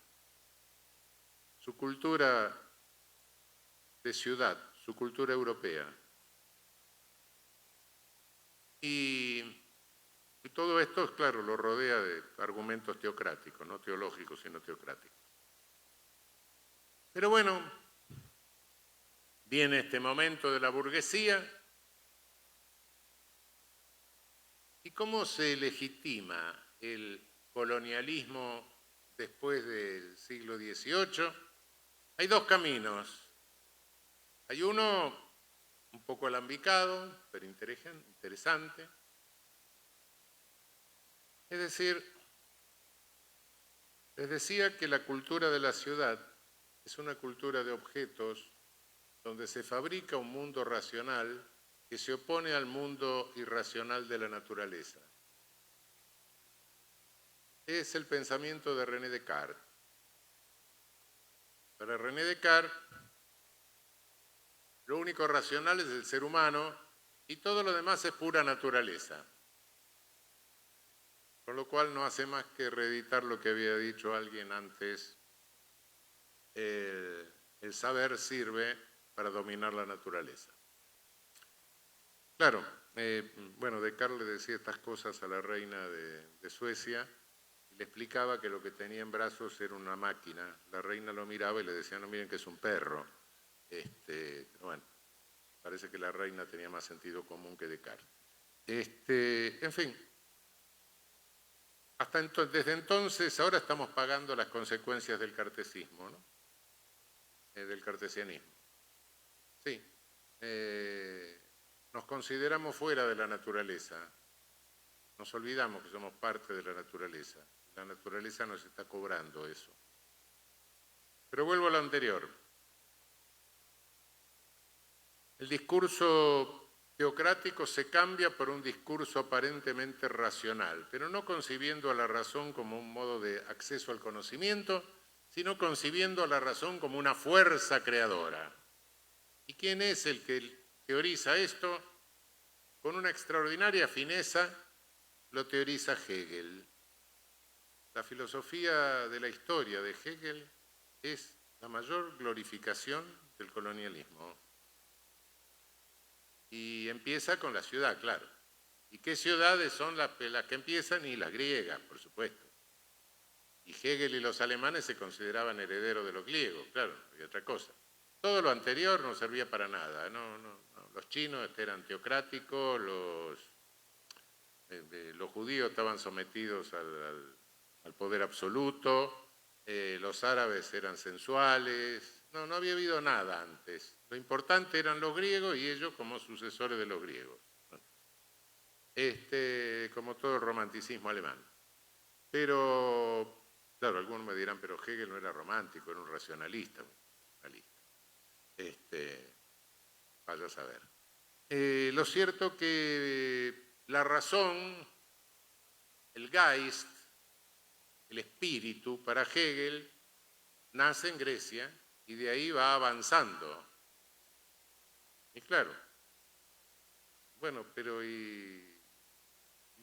de ciudad, su cultura europea. Y todo esto, claro, lo rodea de argumentos teocráticos, no teológicos, sino teocráticos. Pero bueno, viene este momento de la burguesía. ¿Y cómo se legitima el colonialismo después del siglo XVIII? Hay dos caminos. Hay uno un poco alambicado, pero interesante. Es decir, les decía que la cultura de la ciudad es una cultura de objetos donde se fabrica un mundo racional que se opone al mundo irracional de la naturaleza. Es el pensamiento de René Descartes. Para René Descartes, lo único racional es el ser humano y todo lo demás es pura naturaleza. Con lo cual no hace más que reeditar lo que había dicho alguien antes. El saber sirve para dominar la naturaleza. Claro, bueno, Descartes le decía estas cosas a la reina de Suecia y le explicaba que lo que tenía en brazos era una máquina. La reina lo miraba y le decía, no, miren que es un perro. Bueno, parece que la reina tenía más sentido común que Descartes. En fin, desde entonces, ahora estamos pagando las consecuencias del cartesismo, ¿no? Del cartesianismo. Sí, nos consideramos fuera de la naturaleza, nos olvidamos que somos parte de la naturaleza. La naturaleza nos está cobrando eso. Pero vuelvo a lo anterior. El discurso teocrático se cambia por un discurso aparentemente racional, pero no concibiendo a la razón como un modo de acceso al conocimiento, sino concibiendo a la razón como una fuerza creadora. ¿Y quién es el que teoriza esto? Con una extraordinaria fineza lo teoriza Hegel. La filosofía de la historia de Hegel es la mayor glorificación del colonialismo. Y empieza con la ciudad, claro. ¿Y qué ciudades son las que empiezan? Y las griegas, por supuesto. Y Hegel y los alemanes se consideraban herederos de los griegos, claro, y otra cosa. Todo lo anterior no servía para nada. No. Los chinos eran teocráticos, los judíos estaban sometidos al poder absoluto, los árabes eran sensuales. No había habido nada antes. Lo importante eran los griegos y ellos como sucesores de los griegos. Como todo el romanticismo alemán. Pero, claro, algunos me dirán, pero Hegel no era romántico, era un racionalista. Vaya a saber. Lo cierto que la razón, el Geist, el espíritu para Hegel, nace en Grecia y de ahí va avanzando Y claro, bueno, pero ¿y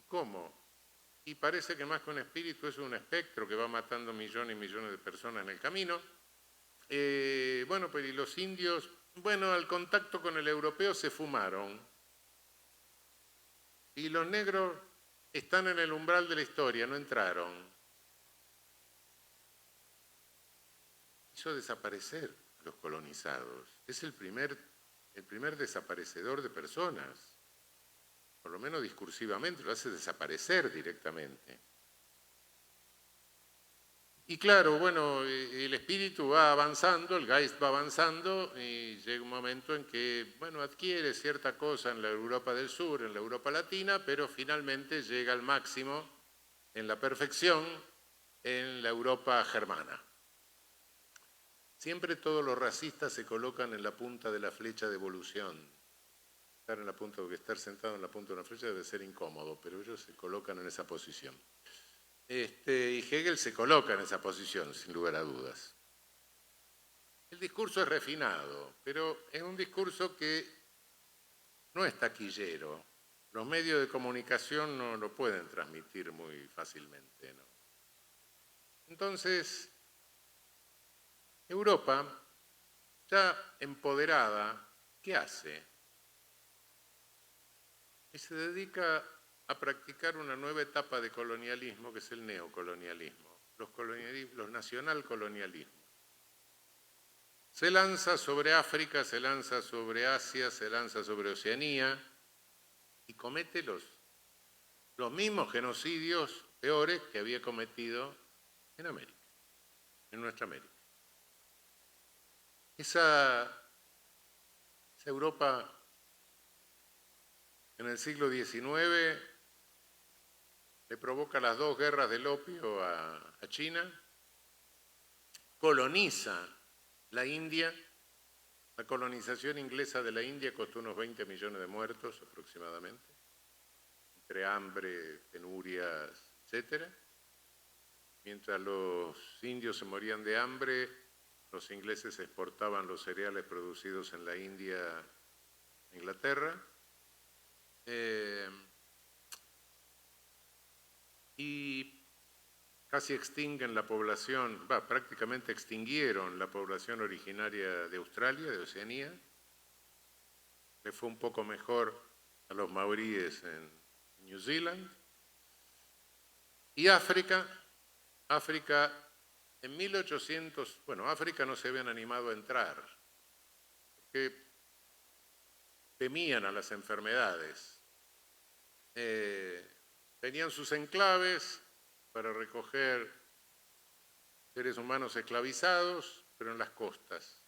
cómo? Y parece que más que un espíritu es un espectro que va matando millones y millones de personas en el camino. Bueno, pero y los indios, bueno, al contacto con el europeo se fumaron. Y los negros están en el umbral de la historia, no entraron. Hizo desaparecer los colonizados. Es el primer desaparecedor de personas. Por lo menos discursivamente, lo hace desaparecer directamente. Y claro, bueno, el espíritu va avanzando, el Geist va avanzando y llega un momento en que, bueno, adquiere cierta cosa en la Europa del Sur, en la Europa Latina, pero finalmente llega al máximo, en la perfección, en la Europa germana. Siempre todos los racistas se colocan en la punta de la flecha de evolución. Estar sentado en la punta de una flecha debe ser incómodo, pero ellos se colocan en esa posición. Y Hegel se coloca en esa posición, sin lugar a dudas. El discurso es refinado, pero es un discurso que no es taquillero. Los medios de comunicación no lo pueden transmitir muy fácilmente, ¿no? Entonces, Europa, ya empoderada, ¿qué hace? Y se dedica a practicar una nueva etapa de colonialismo, que es el neocolonialismo, los nacionalcolonialismos. Se lanza sobre África, se lanza sobre Asia, se lanza sobre Oceanía y comete los mismos genocidios peores que había cometido en América, en nuestra América. Esa Europa en el siglo XIX le provoca las dos guerras del opio a China, coloniza la India. La colonización inglesa de la India costó unos 20 millones de muertos aproximadamente, entre hambre, penurias, etc. Mientras los indios se morían de hambre, los ingleses exportaban los cereales producidos en la India a Inglaterra. Y casi extinguen la población, prácticamente extinguieron la población originaria de Australia, de Oceanía. Le fue un poco mejor a los maoríes en New Zealand. Y África en 1800, África no se habían animado a entrar, porque temían a las enfermedades. Tenían sus enclaves para recoger seres humanos esclavizados, pero en las costas.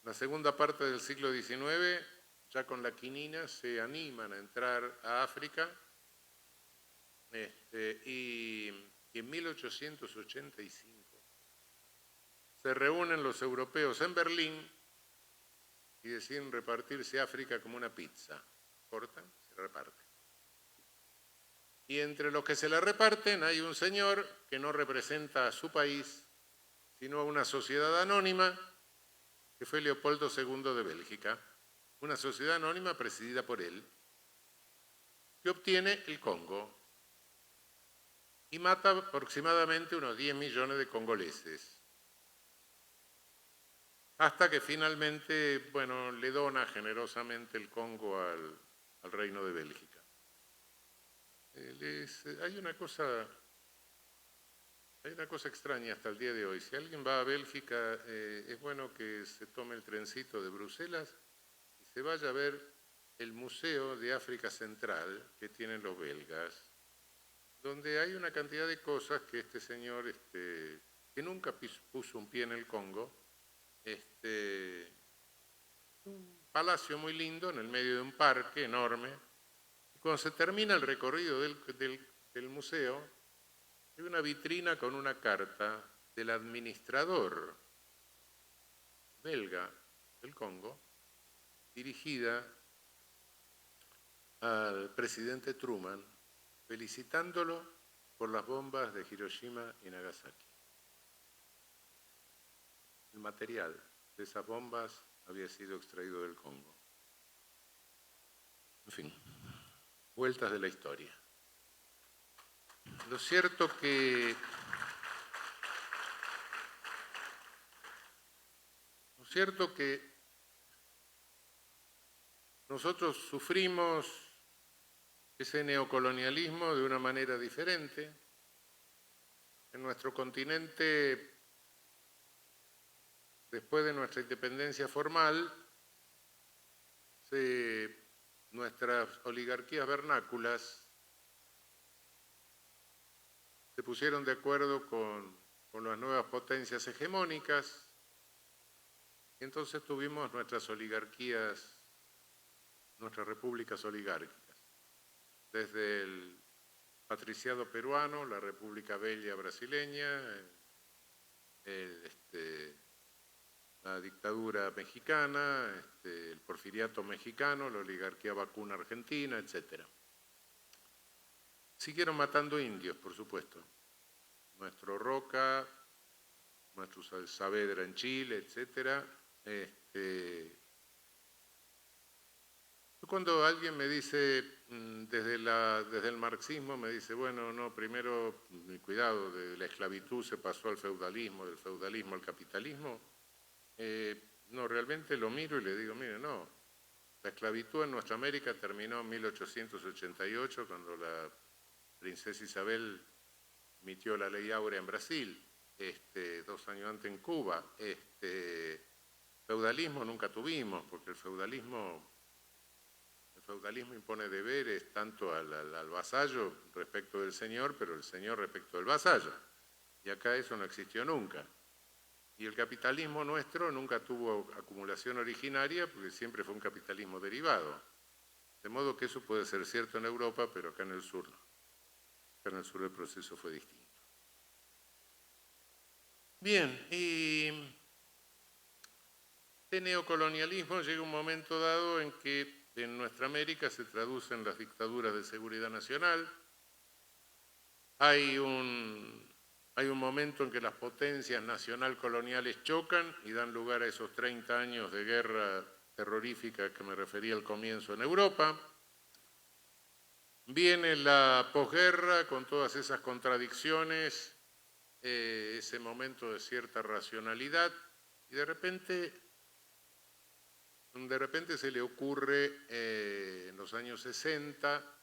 En la segunda parte del siglo XIX, ya con la quinina, se animan a entrar a África y en 1885 se reúnen los europeos en Berlín y deciden repartirse África como una pizza. Cortan, se reparten. Y entre los que se la reparten hay un señor que no representa a su país, sino a una sociedad anónima, que fue Leopoldo II de Bélgica, una sociedad anónima presidida por él, que obtiene el Congo y mata aproximadamente unos 10 millones de congoleses. Hasta que finalmente, le dona generosamente el Congo al Reino de Bélgica. Hay una cosa extraña hasta el día de hoy. Si alguien va a Bélgica, es bueno que se tome el trencito de Bruselas y se vaya a ver el Museo de África Central que tienen los belgas, donde hay una cantidad de cosas que este señor, que nunca puso un pie en el Congo, un palacio muy lindo en el medio de un parque enorme. Cuando se termina el recorrido del museo, hay una vitrina con una carta del administrador belga del Congo, dirigida al presidente Truman, felicitándolo por las bombas de Hiroshima y Nagasaki. El material de esas bombas había sido extraído del Congo. En fin, vueltas de la historia. Lo cierto que nosotros sufrimos ese neocolonialismo de una manera diferente. En nuestro continente, después de nuestra independencia formal, nuestras oligarquías vernáculas se pusieron de acuerdo con las nuevas potencias hegemónicas, y entonces tuvimos nuestras oligarquías, nuestras repúblicas oligárquicas, desde el patriciado peruano, la República Bella brasileña, la dictadura mexicana, el porfiriato mexicano, la oligarquía vacuna argentina, etc. Siguieron matando indios, por supuesto. Nuestro Roca, nuestro Saavedra en Chile, etc. Cuando alguien me dice, desde el marxismo, me dice, bueno, no, primero, cuidado, de la esclavitud se pasó al feudalismo, del feudalismo al capitalismo, no, realmente lo miro y le digo, mire, no, la esclavitud en nuestra América terminó en 1888, cuando la princesa Isabel emitió la ley áurea en Brasil, 2 años antes en Cuba. Feudalismo nunca tuvimos, porque el feudalismo impone deberes tanto al vasallo respecto del señor, pero el señor respecto del vasallo. Y acá eso no existió nunca. Y el capitalismo nuestro nunca tuvo acumulación originaria, porque siempre fue un capitalismo derivado. De modo que eso puede ser cierto en Europa, pero acá en el sur no. Acá en el sur el proceso fue distinto. Bien, y este neocolonialismo llega un momento dado en que en nuestra América se traducen las dictaduras de seguridad nacional. Hay un momento en que las potencias nacional coloniales chocan y dan lugar a esos 30 años de guerra terrorífica que me refería al comienzo en Europa. Viene la posguerra con todas esas contradicciones, ese momento de cierta racionalidad, y de repente se le ocurre en los años 60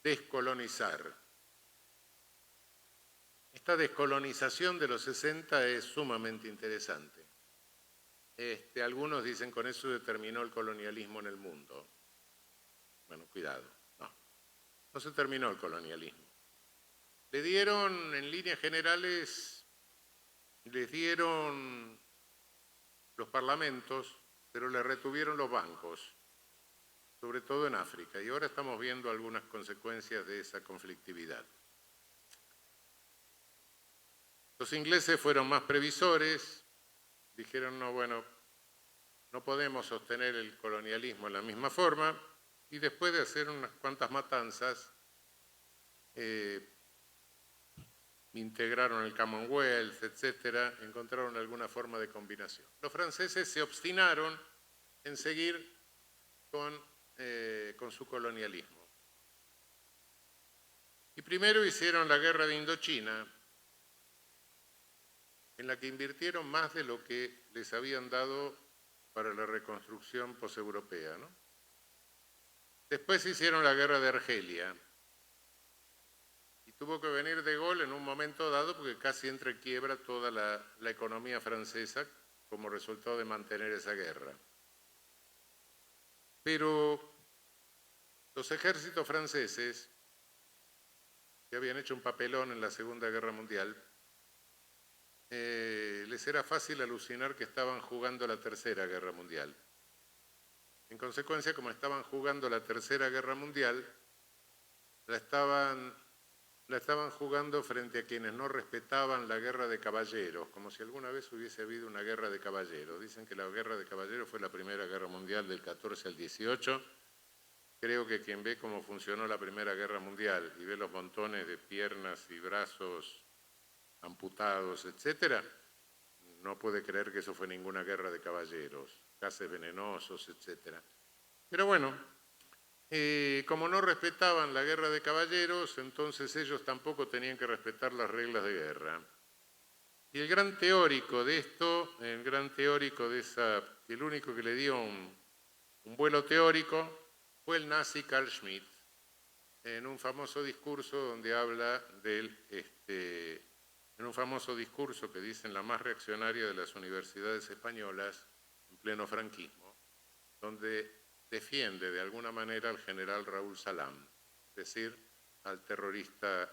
descolonizar. Esta descolonización de los 60 es sumamente interesante. Algunos dicen con eso determinó el colonialismo en el mundo. Bueno, cuidado, no se terminó el colonialismo. Le dieron, en líneas generales, les dieron los parlamentos, pero le retuvieron los bancos, sobre todo en África, y ahora estamos viendo algunas consecuencias de esa conflictividad. Los ingleses fueron más previsores, dijeron, no, bueno, no podemos sostener el colonialismo en la misma forma, y después de hacer unas cuantas matanzas, integraron el Commonwealth, etcétera, encontraron alguna forma de combinación. Los franceses se obstinaron en seguir con su colonialismo. Y primero hicieron la guerra de Indochina, en la que invirtieron más de lo que les habían dado para la reconstrucción poseuropea, ¿no? Después hicieron la guerra de Argelia, y tuvo que venir De Gaulle en un momento dado porque casi entra en quiebra toda la economía francesa como resultado de mantener esa guerra. Pero los ejércitos franceses, que habían hecho un papelón en la Segunda Guerra Mundial, les era fácil alucinar que estaban jugando la Tercera Guerra Mundial. En consecuencia, como estaban jugando la Tercera Guerra Mundial, la estaban jugando frente a quienes no respetaban la guerra de caballeros, como si alguna vez hubiese habido una guerra de caballeros. Dicen que la guerra de caballeros fue la Primera Guerra Mundial del 14 al 18. Creo que quien ve cómo funcionó la Primera Guerra Mundial y ve los montones de piernas y brazos amputados, etcétera, no puede creer que eso fue ninguna guerra de caballeros, gases venenosos, etcétera. Pero bueno, Como no respetaban la guerra de caballeros, entonces ellos tampoco tenían que respetar las reglas de guerra. Y el gran teórico de esto, el gran teórico de el único que le dio un vuelo teórico fue el nazi Carl Schmitt, en un famoso discurso donde habla en un famoso discurso que dicen la más reaccionaria de las universidades españolas en pleno franquismo, donde defiende de alguna manera al general Raúl Salam, es decir, al terrorista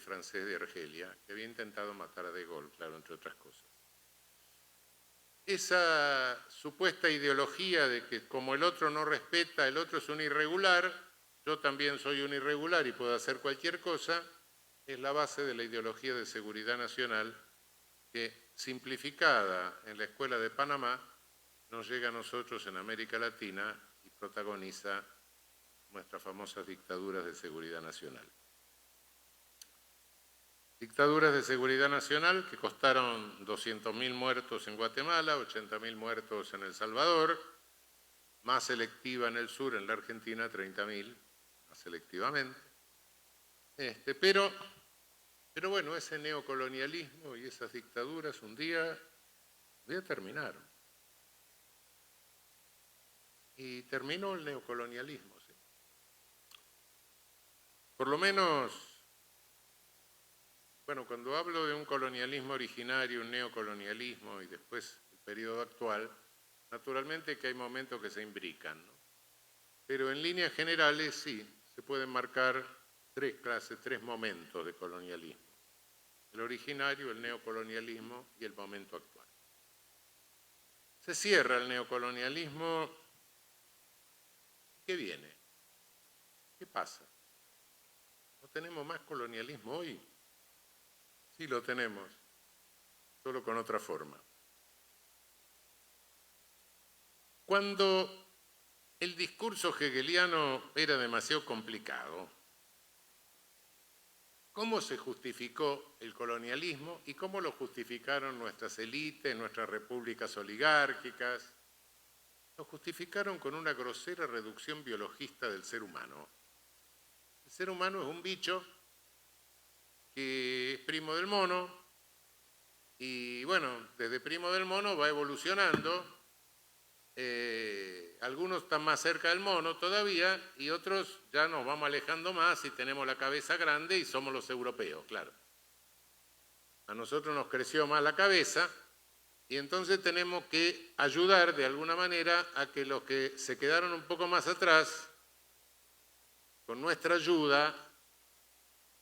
francés de Argelia, que había intentado matar a De Gaulle, claro, entre otras cosas. Esa supuesta ideología de que como el otro no respeta, el otro es un irregular, yo también soy un irregular y puedo hacer cualquier cosa, es la base de la ideología de seguridad nacional que, simplificada en la Escuela de Panamá, nos llega a nosotros en América Latina y protagoniza nuestras famosas dictaduras de seguridad nacional. Dictaduras de seguridad nacional que costaron 200.000 muertos en Guatemala, 80.000 muertos en El Salvador, más selectiva en el sur, en la Argentina, 30.000, más selectivamente. Pero bueno, ese neocolonialismo y esas dictaduras un día terminaron. Y terminó el neocolonialismo, ¿sí? Por lo menos, bueno, cuando hablo de un colonialismo originario, un neocolonialismo y después el periodo actual, naturalmente que hay momentos que se imbrican, ¿no? Pero en líneas generales sí, se pueden marcar tres momentos de colonialismo. El originario, el neocolonialismo y el momento actual. Se cierra el neocolonialismo. ¿Qué viene? ¿Qué pasa? ¿No tenemos más colonialismo hoy? Sí, lo tenemos, solo con otra forma. Cuando el discurso hegeliano era demasiado complicado, ¿cómo se justificó el colonialismo y cómo lo justificaron nuestras élites, nuestras repúblicas oligárquicas? Lo justificaron con una grosera reducción biologista del ser humano. El ser humano es un bicho que es primo del mono y, bueno, desde primo del mono va evolucionando. Algunos están más cerca del mono todavía y otros ya nos vamos alejando más y tenemos la cabeza grande y somos los europeos, claro. A nosotros nos creció más la cabeza y entonces tenemos que ayudar de alguna manera a que los que se quedaron un poco más atrás, con nuestra ayuda,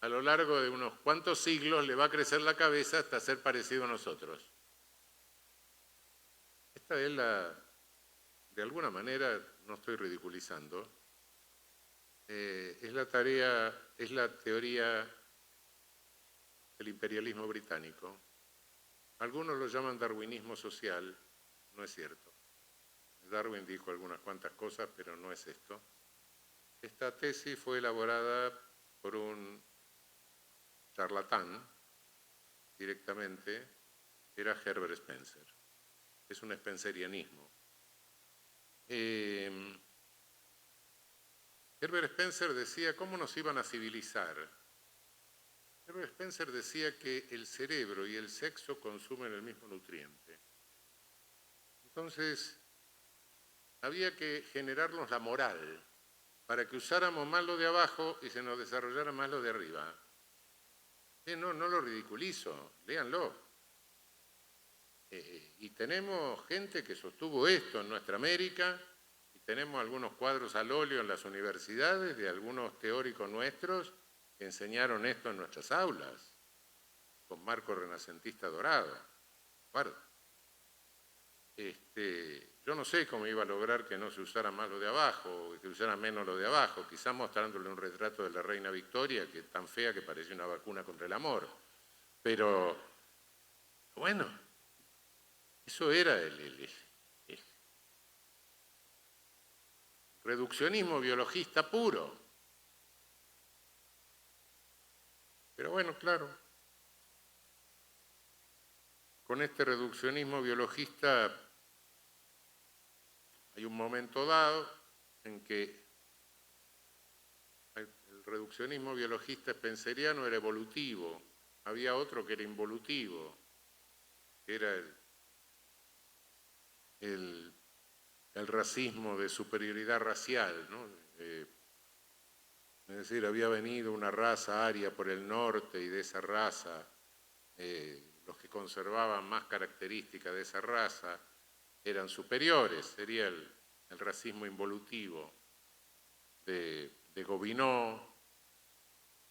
a lo largo de unos cuantos siglos le va a crecer la cabeza hasta ser parecido a nosotros. Esta es de alguna manera, no estoy ridiculizando, es la teoría del imperialismo británico. Algunos lo llaman darwinismo social, no es cierto. Darwin dijo algunas cuantas cosas, pero no es esto. Esta tesis fue elaborada por un charlatán, directamente, era Herbert Spencer. Es un spencerianismo. Herbert Spencer decía, ¿cómo nos iban a civilizar? Herbert Spencer decía que el cerebro y el sexo consumen el mismo nutriente. Entonces, había que generarnos la moral para que usáramos más lo de abajo y se nos desarrollara más lo de arriba. No lo ridiculizo, léanlo. Y tenemos gente que sostuvo esto en nuestra América, y tenemos algunos cuadros al óleo en las universidades de algunos teóricos nuestros que enseñaron esto en nuestras aulas, con marco renacentista dorado. Guarda. Yo no sé cómo iba a lograr que no se usara más lo de abajo, o que se usara menos lo de abajo, quizás mostrándole un retrato de la reina Victoria, que es tan fea que parece una vacuna contra el amor. Pero, bueno, eso era el reduccionismo biologista puro. Pero bueno, claro, con este reduccionismo biologista hay un momento dado en que reduccionismo biologista spenceriano era evolutivo, había otro que era involutivo, que era el racismo de superioridad racial, ¿no? Es decir, había venido una raza aria por el norte y de esa raza, los que conservaban más características de esa raza eran superiores, sería el racismo involutivo de Gobineau,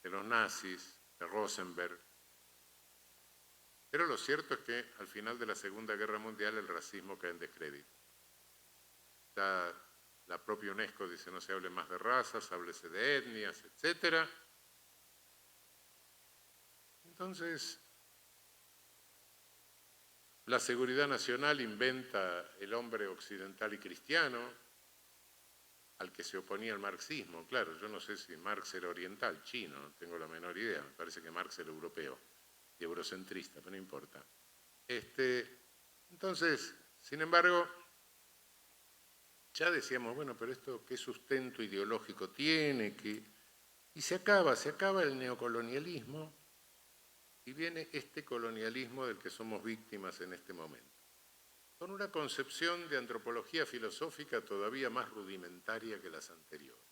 de los nazis, de Rosenberg. Pero lo cierto es que al final de la Segunda Guerra Mundial el racismo cae en descrédito. La propia UNESCO dice no se hable más de razas, háblese de etnias, etc. Entonces, la seguridad nacional inventa el hombre occidental y cristiano, al que se oponía el marxismo. Claro, yo no sé si Marx era oriental, chino, no tengo la menor idea, me parece que Marx era europeo y eurocentrista, pero no importa. Entonces, sin embargo, ya decíamos, bueno, pero esto ¿qué sustento ideológico tiene? Y se acaba el neocolonialismo y viene este colonialismo del que somos víctimas en este momento, con una concepción de antropología filosófica todavía más rudimentaria que las anteriores.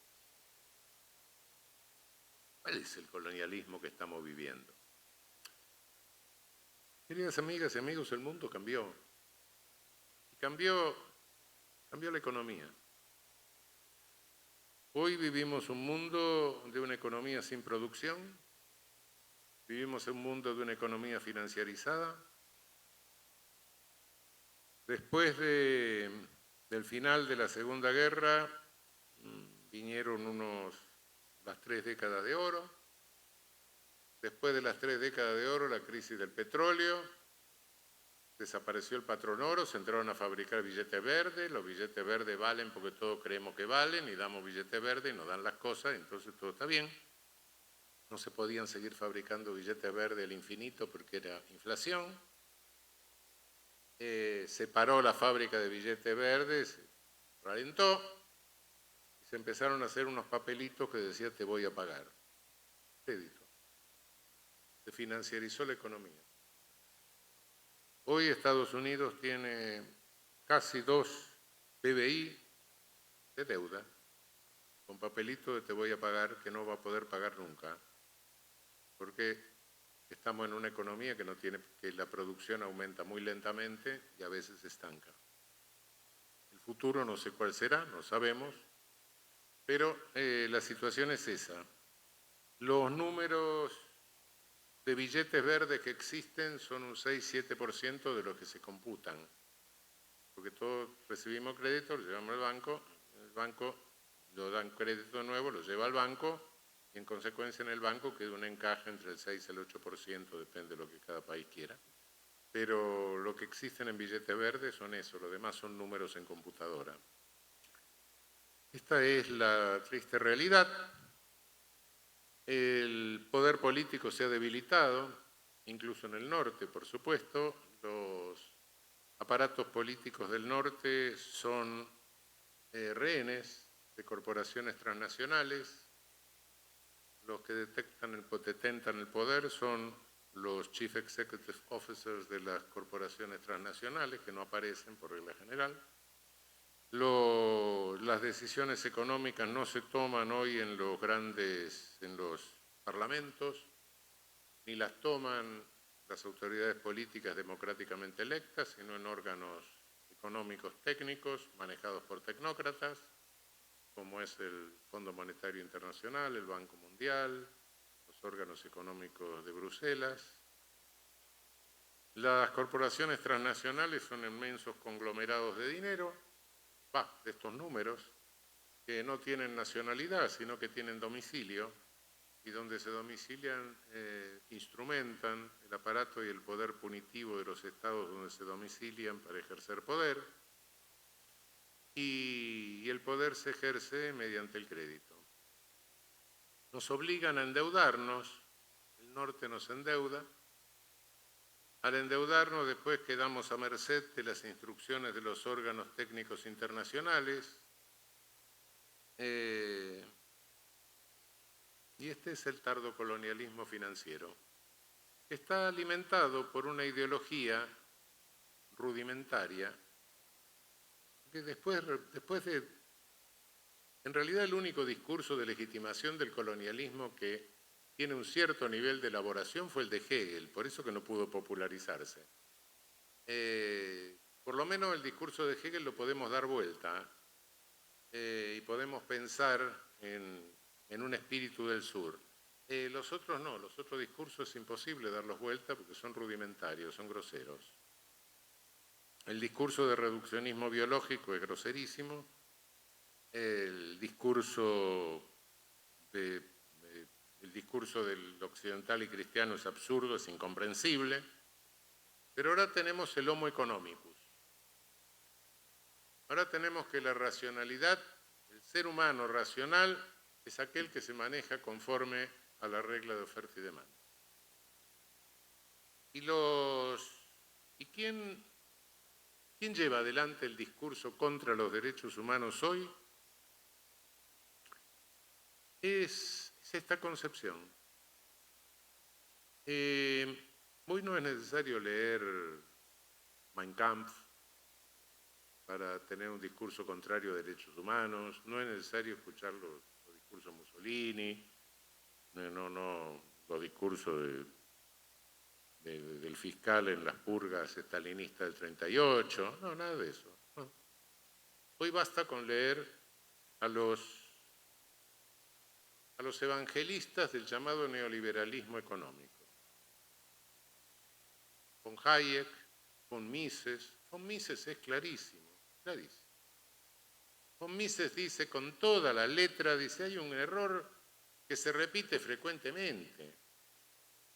¿Cuál es el colonialismo que estamos viviendo? Queridas amigas y amigos, el mundo cambió. Y cambió la economía. Hoy vivimos un mundo de una economía sin producción, vivimos un mundo de una economía financiarizada. Después del final de la Segunda Guerra vinieron las 3 décadas de oro. Después de las 3 décadas de oro, la crisis del petróleo, desapareció el patrón oro, se entraron a fabricar billetes verdes, los billetes verdes valen porque todos creemos que valen y damos billetes verdes y nos dan las cosas, entonces todo está bien. No se podían seguir fabricando billetes verdes al infinito porque era inflación. Se paró la fábrica de billetes verdes, se ralentó y se empezaron a hacer unos papelitos que decían te voy a pagar. Crédito. Se financiarizó la economía. Hoy Estados Unidos tiene casi 2 PBI de deuda, con papelito de te voy a pagar que no va a poder pagar nunca, porque estamos en una economía que la producción aumenta muy lentamente y a veces se estanca. El futuro no sé cuál será, no sabemos, pero la situación es esa. Los números de billetes verdes que existen son un 6-7% de los que se computan, porque todos recibimos crédito, lo llevamos al banco, el banco lo dan crédito nuevo, lo lleva al banco y en consecuencia en el banco queda un encaje entre el 6 y el 8%, depende de lo que cada país quiera. Pero lo que existen en billetes verdes son eso, lo demás son números en computadora. Esta es la triste realidad. El poder político se ha debilitado, incluso en el norte, por supuesto. Los aparatos políticos del norte son rehenes de corporaciones transnacionales. Los que detentan el poder son los Chief Executive Officers de las corporaciones transnacionales, que no aparecen por regla general. Las decisiones económicas no se toman hoy en los parlamentos, ni las toman las autoridades políticas democráticamente electas, sino en órganos económicos técnicos manejados por tecnócratas, como es el Fondo Monetario Internacional, el Banco Mundial, los órganos económicos de Bruselas. Las corporaciones transnacionales son inmensos conglomerados de dinero, de estos números, que no tienen nacionalidad, sino que tienen domicilio, y donde se domicilian, instrumentan el aparato y el poder punitivo de los estados donde se domicilian para ejercer poder, y el poder se ejerce mediante el crédito. Nos obligan a endeudarnos, el norte nos endeuda. Al endeudarnos después quedamos a merced de las instrucciones de los órganos técnicos internacionales y Y este es el tardocolonialismo financiero, que está alimentado por una ideología rudimentaria, que después de... En realidad el único discurso de legitimación del colonialismo que tiene un cierto nivel de elaboración fue el de Hegel, por eso que no pudo popularizarse. Por lo menos el discurso de Hegel lo podemos dar vuelta y podemos pensar en un espíritu del sur. Los otros no, los otros discursos es imposible darlos vuelta porque son rudimentarios, son groseros. El discurso de reduccionismo biológico es groserísimo, el discurso del occidental y cristiano es absurdo, es incomprensible, pero ahora tenemos el homo economicus. Ahora tenemos que la racionalidad, el ser humano racional, es aquel que se maneja conforme a la regla de oferta y demanda. ¿Y quién lleva adelante el discurso contra los derechos humanos hoy? Es esta concepción. Hoy no es necesario leer Mein Kampf para tener un discurso contrario a derechos humanos, no es necesario escuchar los discursos de Mussolini, los discursos del fiscal en las purgas estalinistas del 38, no, nada de eso. No. Hoy basta con leer a los evangelistas del llamado neoliberalismo económico. Von Hayek, von Mises. Von Mises es clarísimo, clarísimo. Von Mises dice con toda la letra, dice, hay un error que se repite frecuentemente.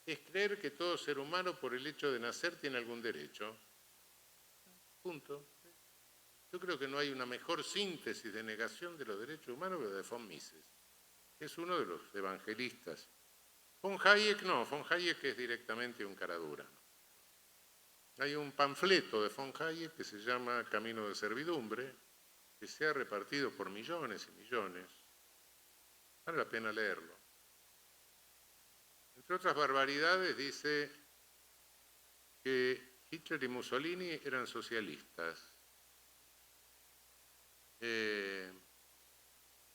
Es creer que todo ser humano por el hecho de nacer tiene algún derecho. Punto. Yo creo que no hay una mejor síntesis de negación de los derechos humanos que la de von Mises. Es uno de los evangelistas. Von Hayek no, von Hayek es directamente un caradura. Hay un panfleto de von Hayek que se llama Camino de Servidumbre, que se ha repartido por millones y millones. Vale la pena leerlo. Entre otras barbaridades dice que Hitler y Mussolini eran socialistas.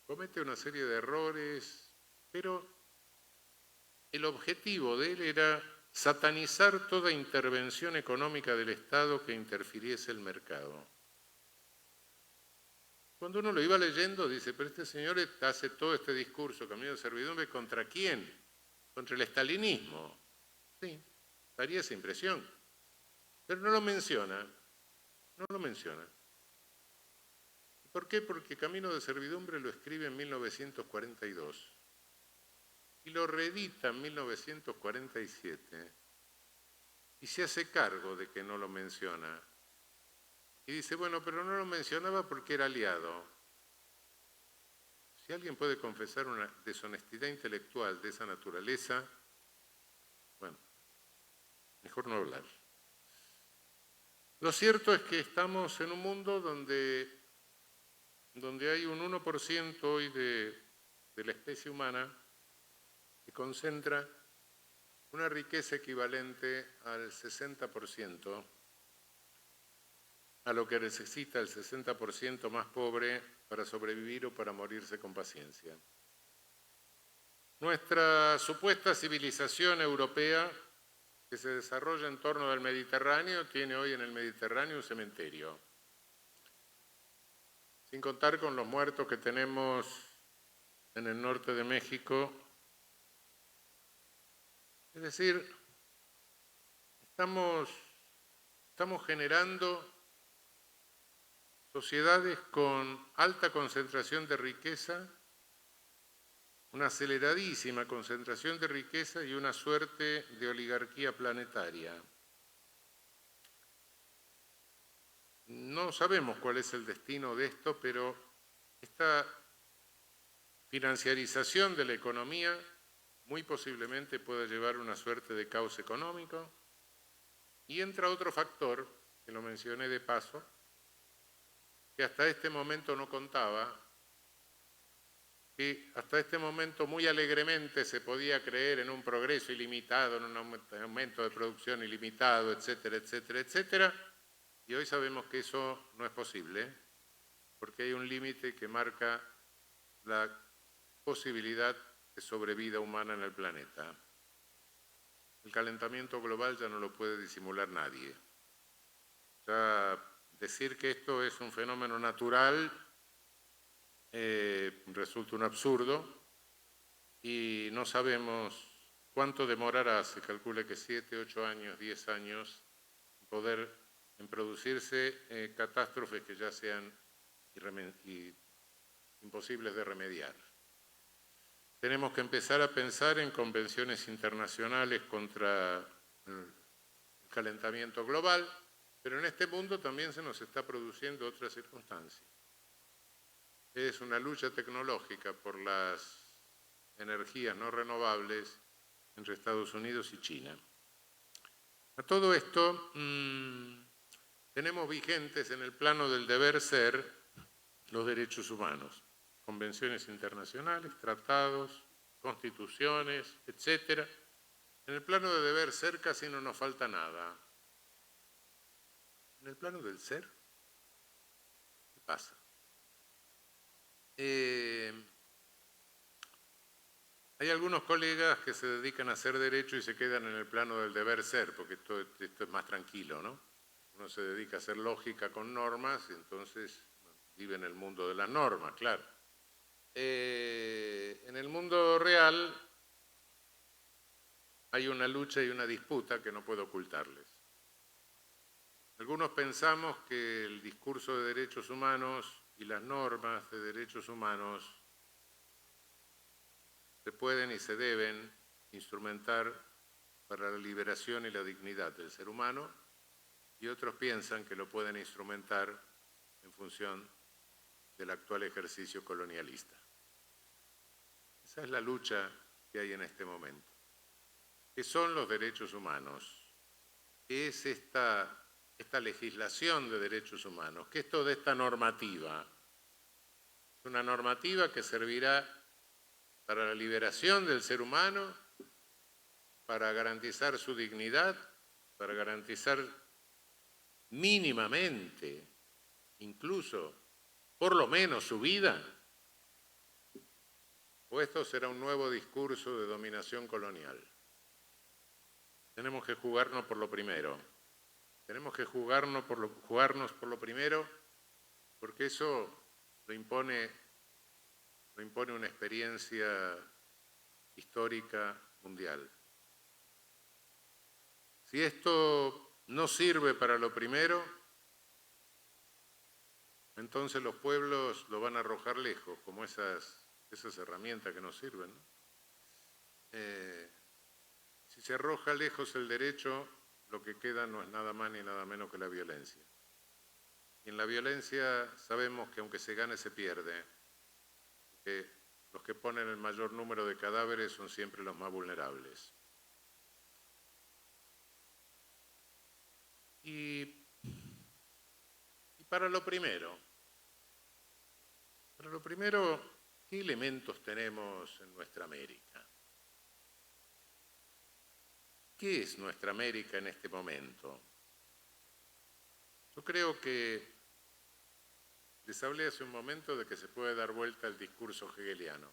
Comete una serie de errores, pero el objetivo de él era satanizar toda intervención económica del Estado que interfiriese el mercado. Cuando uno lo iba leyendo, dice, pero este señor hace todo este discurso, camino de servidumbre, ¿contra quién? Contra el estalinismo. Sí, daría esa impresión. Pero no lo menciona, no lo menciona. ¿Por qué? Porque Camino de Servidumbre lo escribe en 1942 y lo reedita en 1947 y se hace cargo de que no lo menciona. Y dice, bueno, pero no lo mencionaba porque era aliado. Si alguien puede confesar una deshonestidad intelectual de esa naturaleza, bueno, mejor no hablar. Lo cierto es que estamos en un mundo donde hay un 1% hoy de la especie humana que concentra una riqueza equivalente al 60%, a lo que necesita el 60% más pobre para sobrevivir o para morirse con paciencia. Nuestra supuesta civilización europea, que se desarrolla en torno del Mediterráneo, tiene hoy en el Mediterráneo un cementerio. Sin contar con los muertos que tenemos en el norte de México. Es decir, estamos generando sociedades con alta concentración de riqueza, una aceleradísima concentración de riqueza y una suerte de oligarquía planetaria. No sabemos cuál es el destino de esto, pero esta financiarización de la economía muy posiblemente puede llevar una suerte de caos económico. Y entra otro factor, que lo mencioné de paso, que hasta este momento no contaba, que hasta este momento muy alegremente se podía creer en un progreso ilimitado, en un aumento de producción ilimitado, etcétera, etcétera, etcétera, y hoy sabemos que eso no es posible, porque hay un límite que marca la posibilidad de sobrevida humana en el planeta. El calentamiento global ya no lo puede disimular nadie. Ya decir que esto es un fenómeno natural resulta un absurdo y no sabemos cuánto demorará, se calcula que 7, 8 años, 10 años, en producirse catástrofes que ya sean imposibles de remediar. Tenemos que empezar a pensar en convenciones internacionales contra el calentamiento global, pero en este mundo también se nos está produciendo otra circunstancia. Es una lucha tecnológica por las energías no renovables entre Estados Unidos y China. A todo esto, tenemos vigentes en el plano del deber ser los derechos humanos, convenciones internacionales, tratados, constituciones, etcétera. En el plano de deber ser casi no nos falta nada. En el plano del ser, ¿qué pasa? Hay algunos colegas que se dedican a hacer derecho y se quedan en el plano del deber ser, porque esto es más tranquilo, ¿no? Uno se dedica a hacer lógica con normas y entonces vive en el mundo de las normas, claro. En el mundo real hay una lucha y una disputa que no puedo ocultarles. Algunos pensamos que el discurso de derechos humanos y las normas de derechos humanos se pueden y se deben instrumentar para la liberación y la dignidad del ser humano, y otros piensan que lo pueden instrumentar en función del actual ejercicio colonialista. Esa es la lucha que hay en este momento. ¿Qué son los derechos humanos? ¿Qué es esta legislación de derechos humanos? ¿Qué es toda esta normativa? Es una normativa que servirá para la liberación del ser humano, para garantizar su dignidad, para garantizar mínimamente, incluso, por lo menos su vida. ¿O esto será un nuevo discurso de dominación colonial? Tenemos que jugarnos por lo primero. Tenemos que jugarnos por lo primero, porque eso lo impone una experiencia histórica mundial. Si esto no sirve para lo primero, entonces los pueblos lo van a arrojar lejos, como esas herramientas que no sirven, ¿no? Si se arroja lejos el derecho, lo que queda no es nada más ni nada menos que la violencia. Y en la violencia sabemos que aunque se gane, se pierde. Que los que ponen el mayor número de cadáveres son siempre los más vulnerables. Y para lo primero, ¿qué elementos tenemos en nuestra América? ¿Qué es nuestra América en este momento? Yo creo que les hablé hace un momento de que se puede dar vuelta al discurso hegeliano.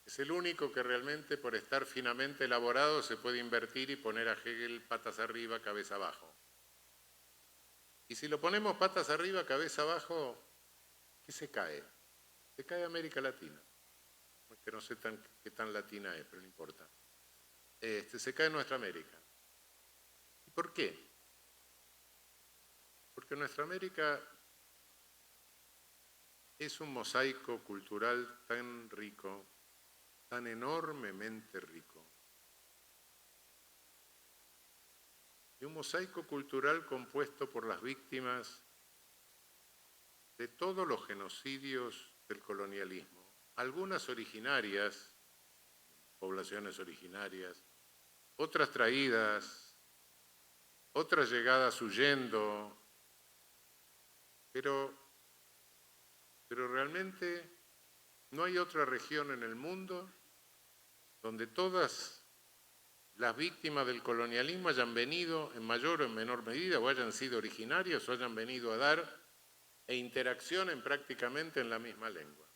Es el único que realmente, por estar finamente elaborado, se puede invertir y poner a Hegel patas arriba, cabeza abajo. Y si lo ponemos patas arriba, cabeza abajo, ¿qué se cae? Se cae América Latina. Que no sé qué tan latina es, pero no importa. Se cae nuestra América. ¿Y por qué? Porque nuestra América es un mosaico cultural tan rico, tan enormemente rico. Y un mosaico cultural compuesto por las víctimas de todos los genocidios del colonialismo, algunas originarias, poblaciones originarias, otras traídas, otras llegadas huyendo, pero realmente No hay otra región en el mundo donde todas las víctimas del colonialismo hayan venido en mayor o en menor medida, o hayan sido originarios, o hayan venido a dar e interaccionen prácticamente en la misma lengua.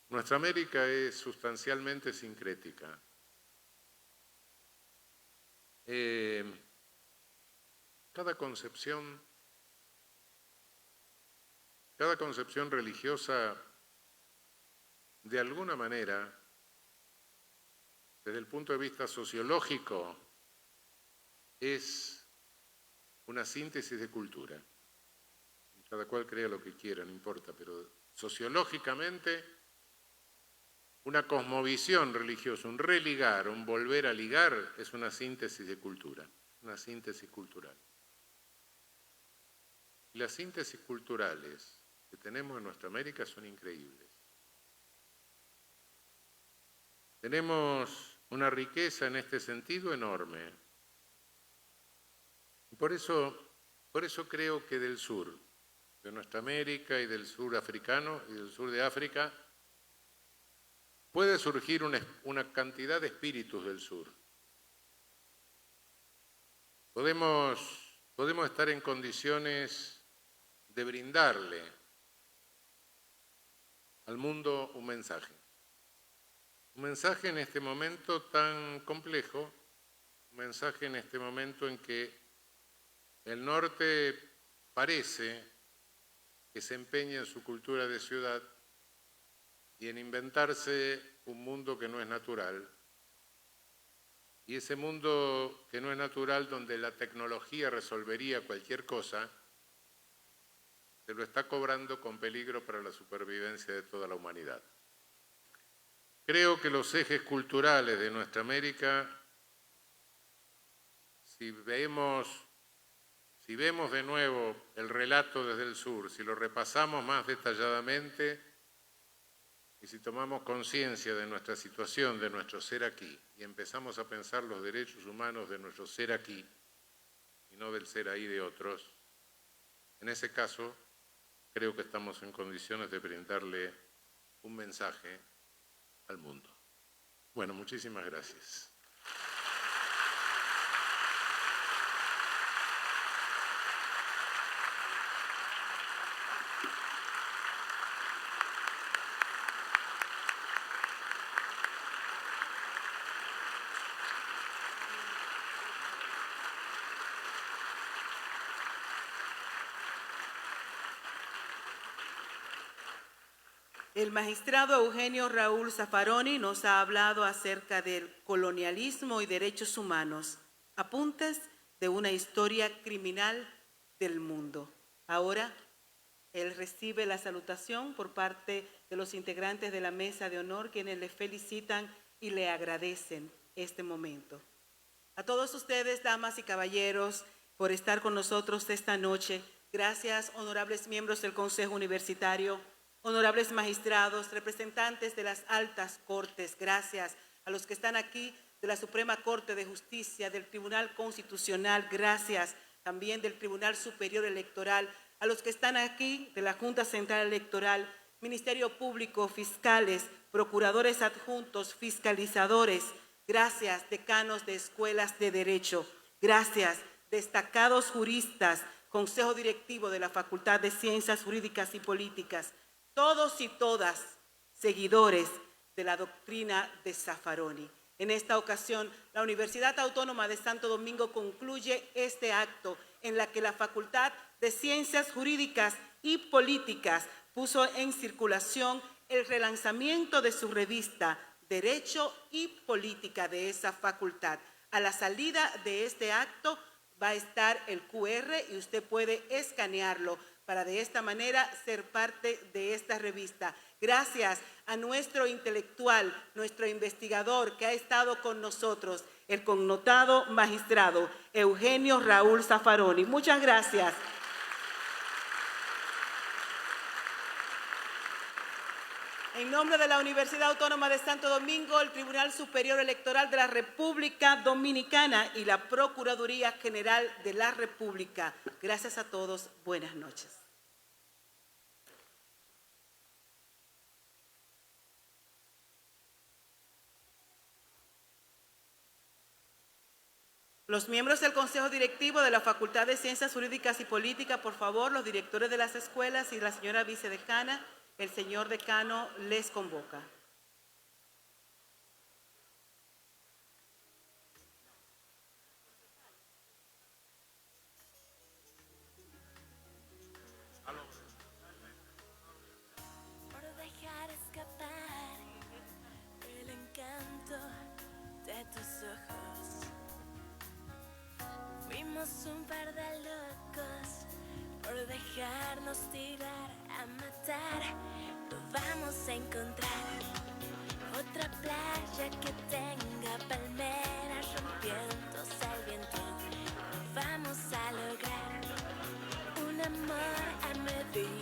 Nuestra América es sustancialmente sincrética. Cada concepción religiosa, de alguna manera, desde el punto de vista sociológico, es una síntesis de cultura. Cada cual crea lo que quiera, no importa, pero sociológicamente una cosmovisión religiosa, un religar, un volver a ligar, es una síntesis de cultura, una síntesis cultural. Y las síntesis culturales que tenemos en nuestra América son increíbles. Tenemos una riqueza en este sentido enorme. Y por eso creo que del sur, de nuestra América y del sur africano y del sur de África, puede surgir una cantidad de espíritus del sur. Podemos estar en condiciones de brindarle al mundo un mensaje. Un mensaje en este momento tan complejo, un mensaje en este momento en que el norte parece que se empeña en su cultura de ciudad y en inventarse un mundo que no es natural. Y ese mundo que no es natural, donde la tecnología resolvería cualquier cosa, se lo está cobrando con peligro para la supervivencia de toda la humanidad. Creo que los ejes culturales de nuestra América, si vemos de nuevo el relato desde el sur, si lo repasamos más detalladamente y si tomamos conciencia de nuestra situación, de nuestro ser aquí, y empezamos a pensar los derechos humanos de nuestro ser aquí y no del ser ahí de otros, en ese caso creo que estamos en condiciones de brindarle un mensaje al mundo. Bueno, muchísimas gracias. El magistrado Eugenio Raúl Zaffaroni nos ha hablado acerca del colonialismo y derechos humanos, apuntes de una historia criminal del mundo. Ahora, él recibe la salutación por parte de los integrantes de la mesa de honor, quienes le felicitan y le agradecen este momento. A todos ustedes, damas y caballeros, por estar con nosotros esta noche. Gracias, honorables miembros del Consejo Universitario, honorables magistrados, representantes de las altas cortes, gracias a los que están aquí de la Suprema Corte de Justicia, del Tribunal Constitucional, gracias también del Tribunal Superior Electoral, a los que están aquí de la Junta Central Electoral, Ministerio Público, fiscales, procuradores adjuntos, fiscalizadores, gracias, decanos de escuelas de derecho, gracias, destacados juristas, Consejo Directivo de la Facultad de Ciencias Jurídicas y Políticas, todos y todas seguidores de la doctrina de Zaffaroni. En esta ocasión, la Universidad Autónoma de Santo Domingo concluye este acto en la que la Facultad de Ciencias Jurídicas y Políticas puso en circulación el relanzamiento de su revista Derecho y Política de esa facultad. A la salida de este acto va a estar el QR y usted puede escanearlo para de esta manera ser parte de esta revista. Gracias a nuestro intelectual, nuestro investigador que ha estado con nosotros, el connotado magistrado Eugenio Raúl Zaffaroni. Muchas gracias. En nombre de la Universidad Autónoma de Santo Domingo, el Tribunal Superior Electoral de la República Dominicana y la Procuraduría General de la República. Gracias a todos. Buenas noches. Los miembros del Consejo Directivo de la Facultad de Ciencias Jurídicas y Políticas, por favor, los directores de las escuelas y la señora vicedecana, el señor decano les convoca. Por dejar escapar el encanto de tus ojos. Fuimos un par de locos por dejarnos tirar a matar. No vamos a encontrar otra playa que tenga palmeras rompiéndose al viento. No vamos a lograr un amor a medida.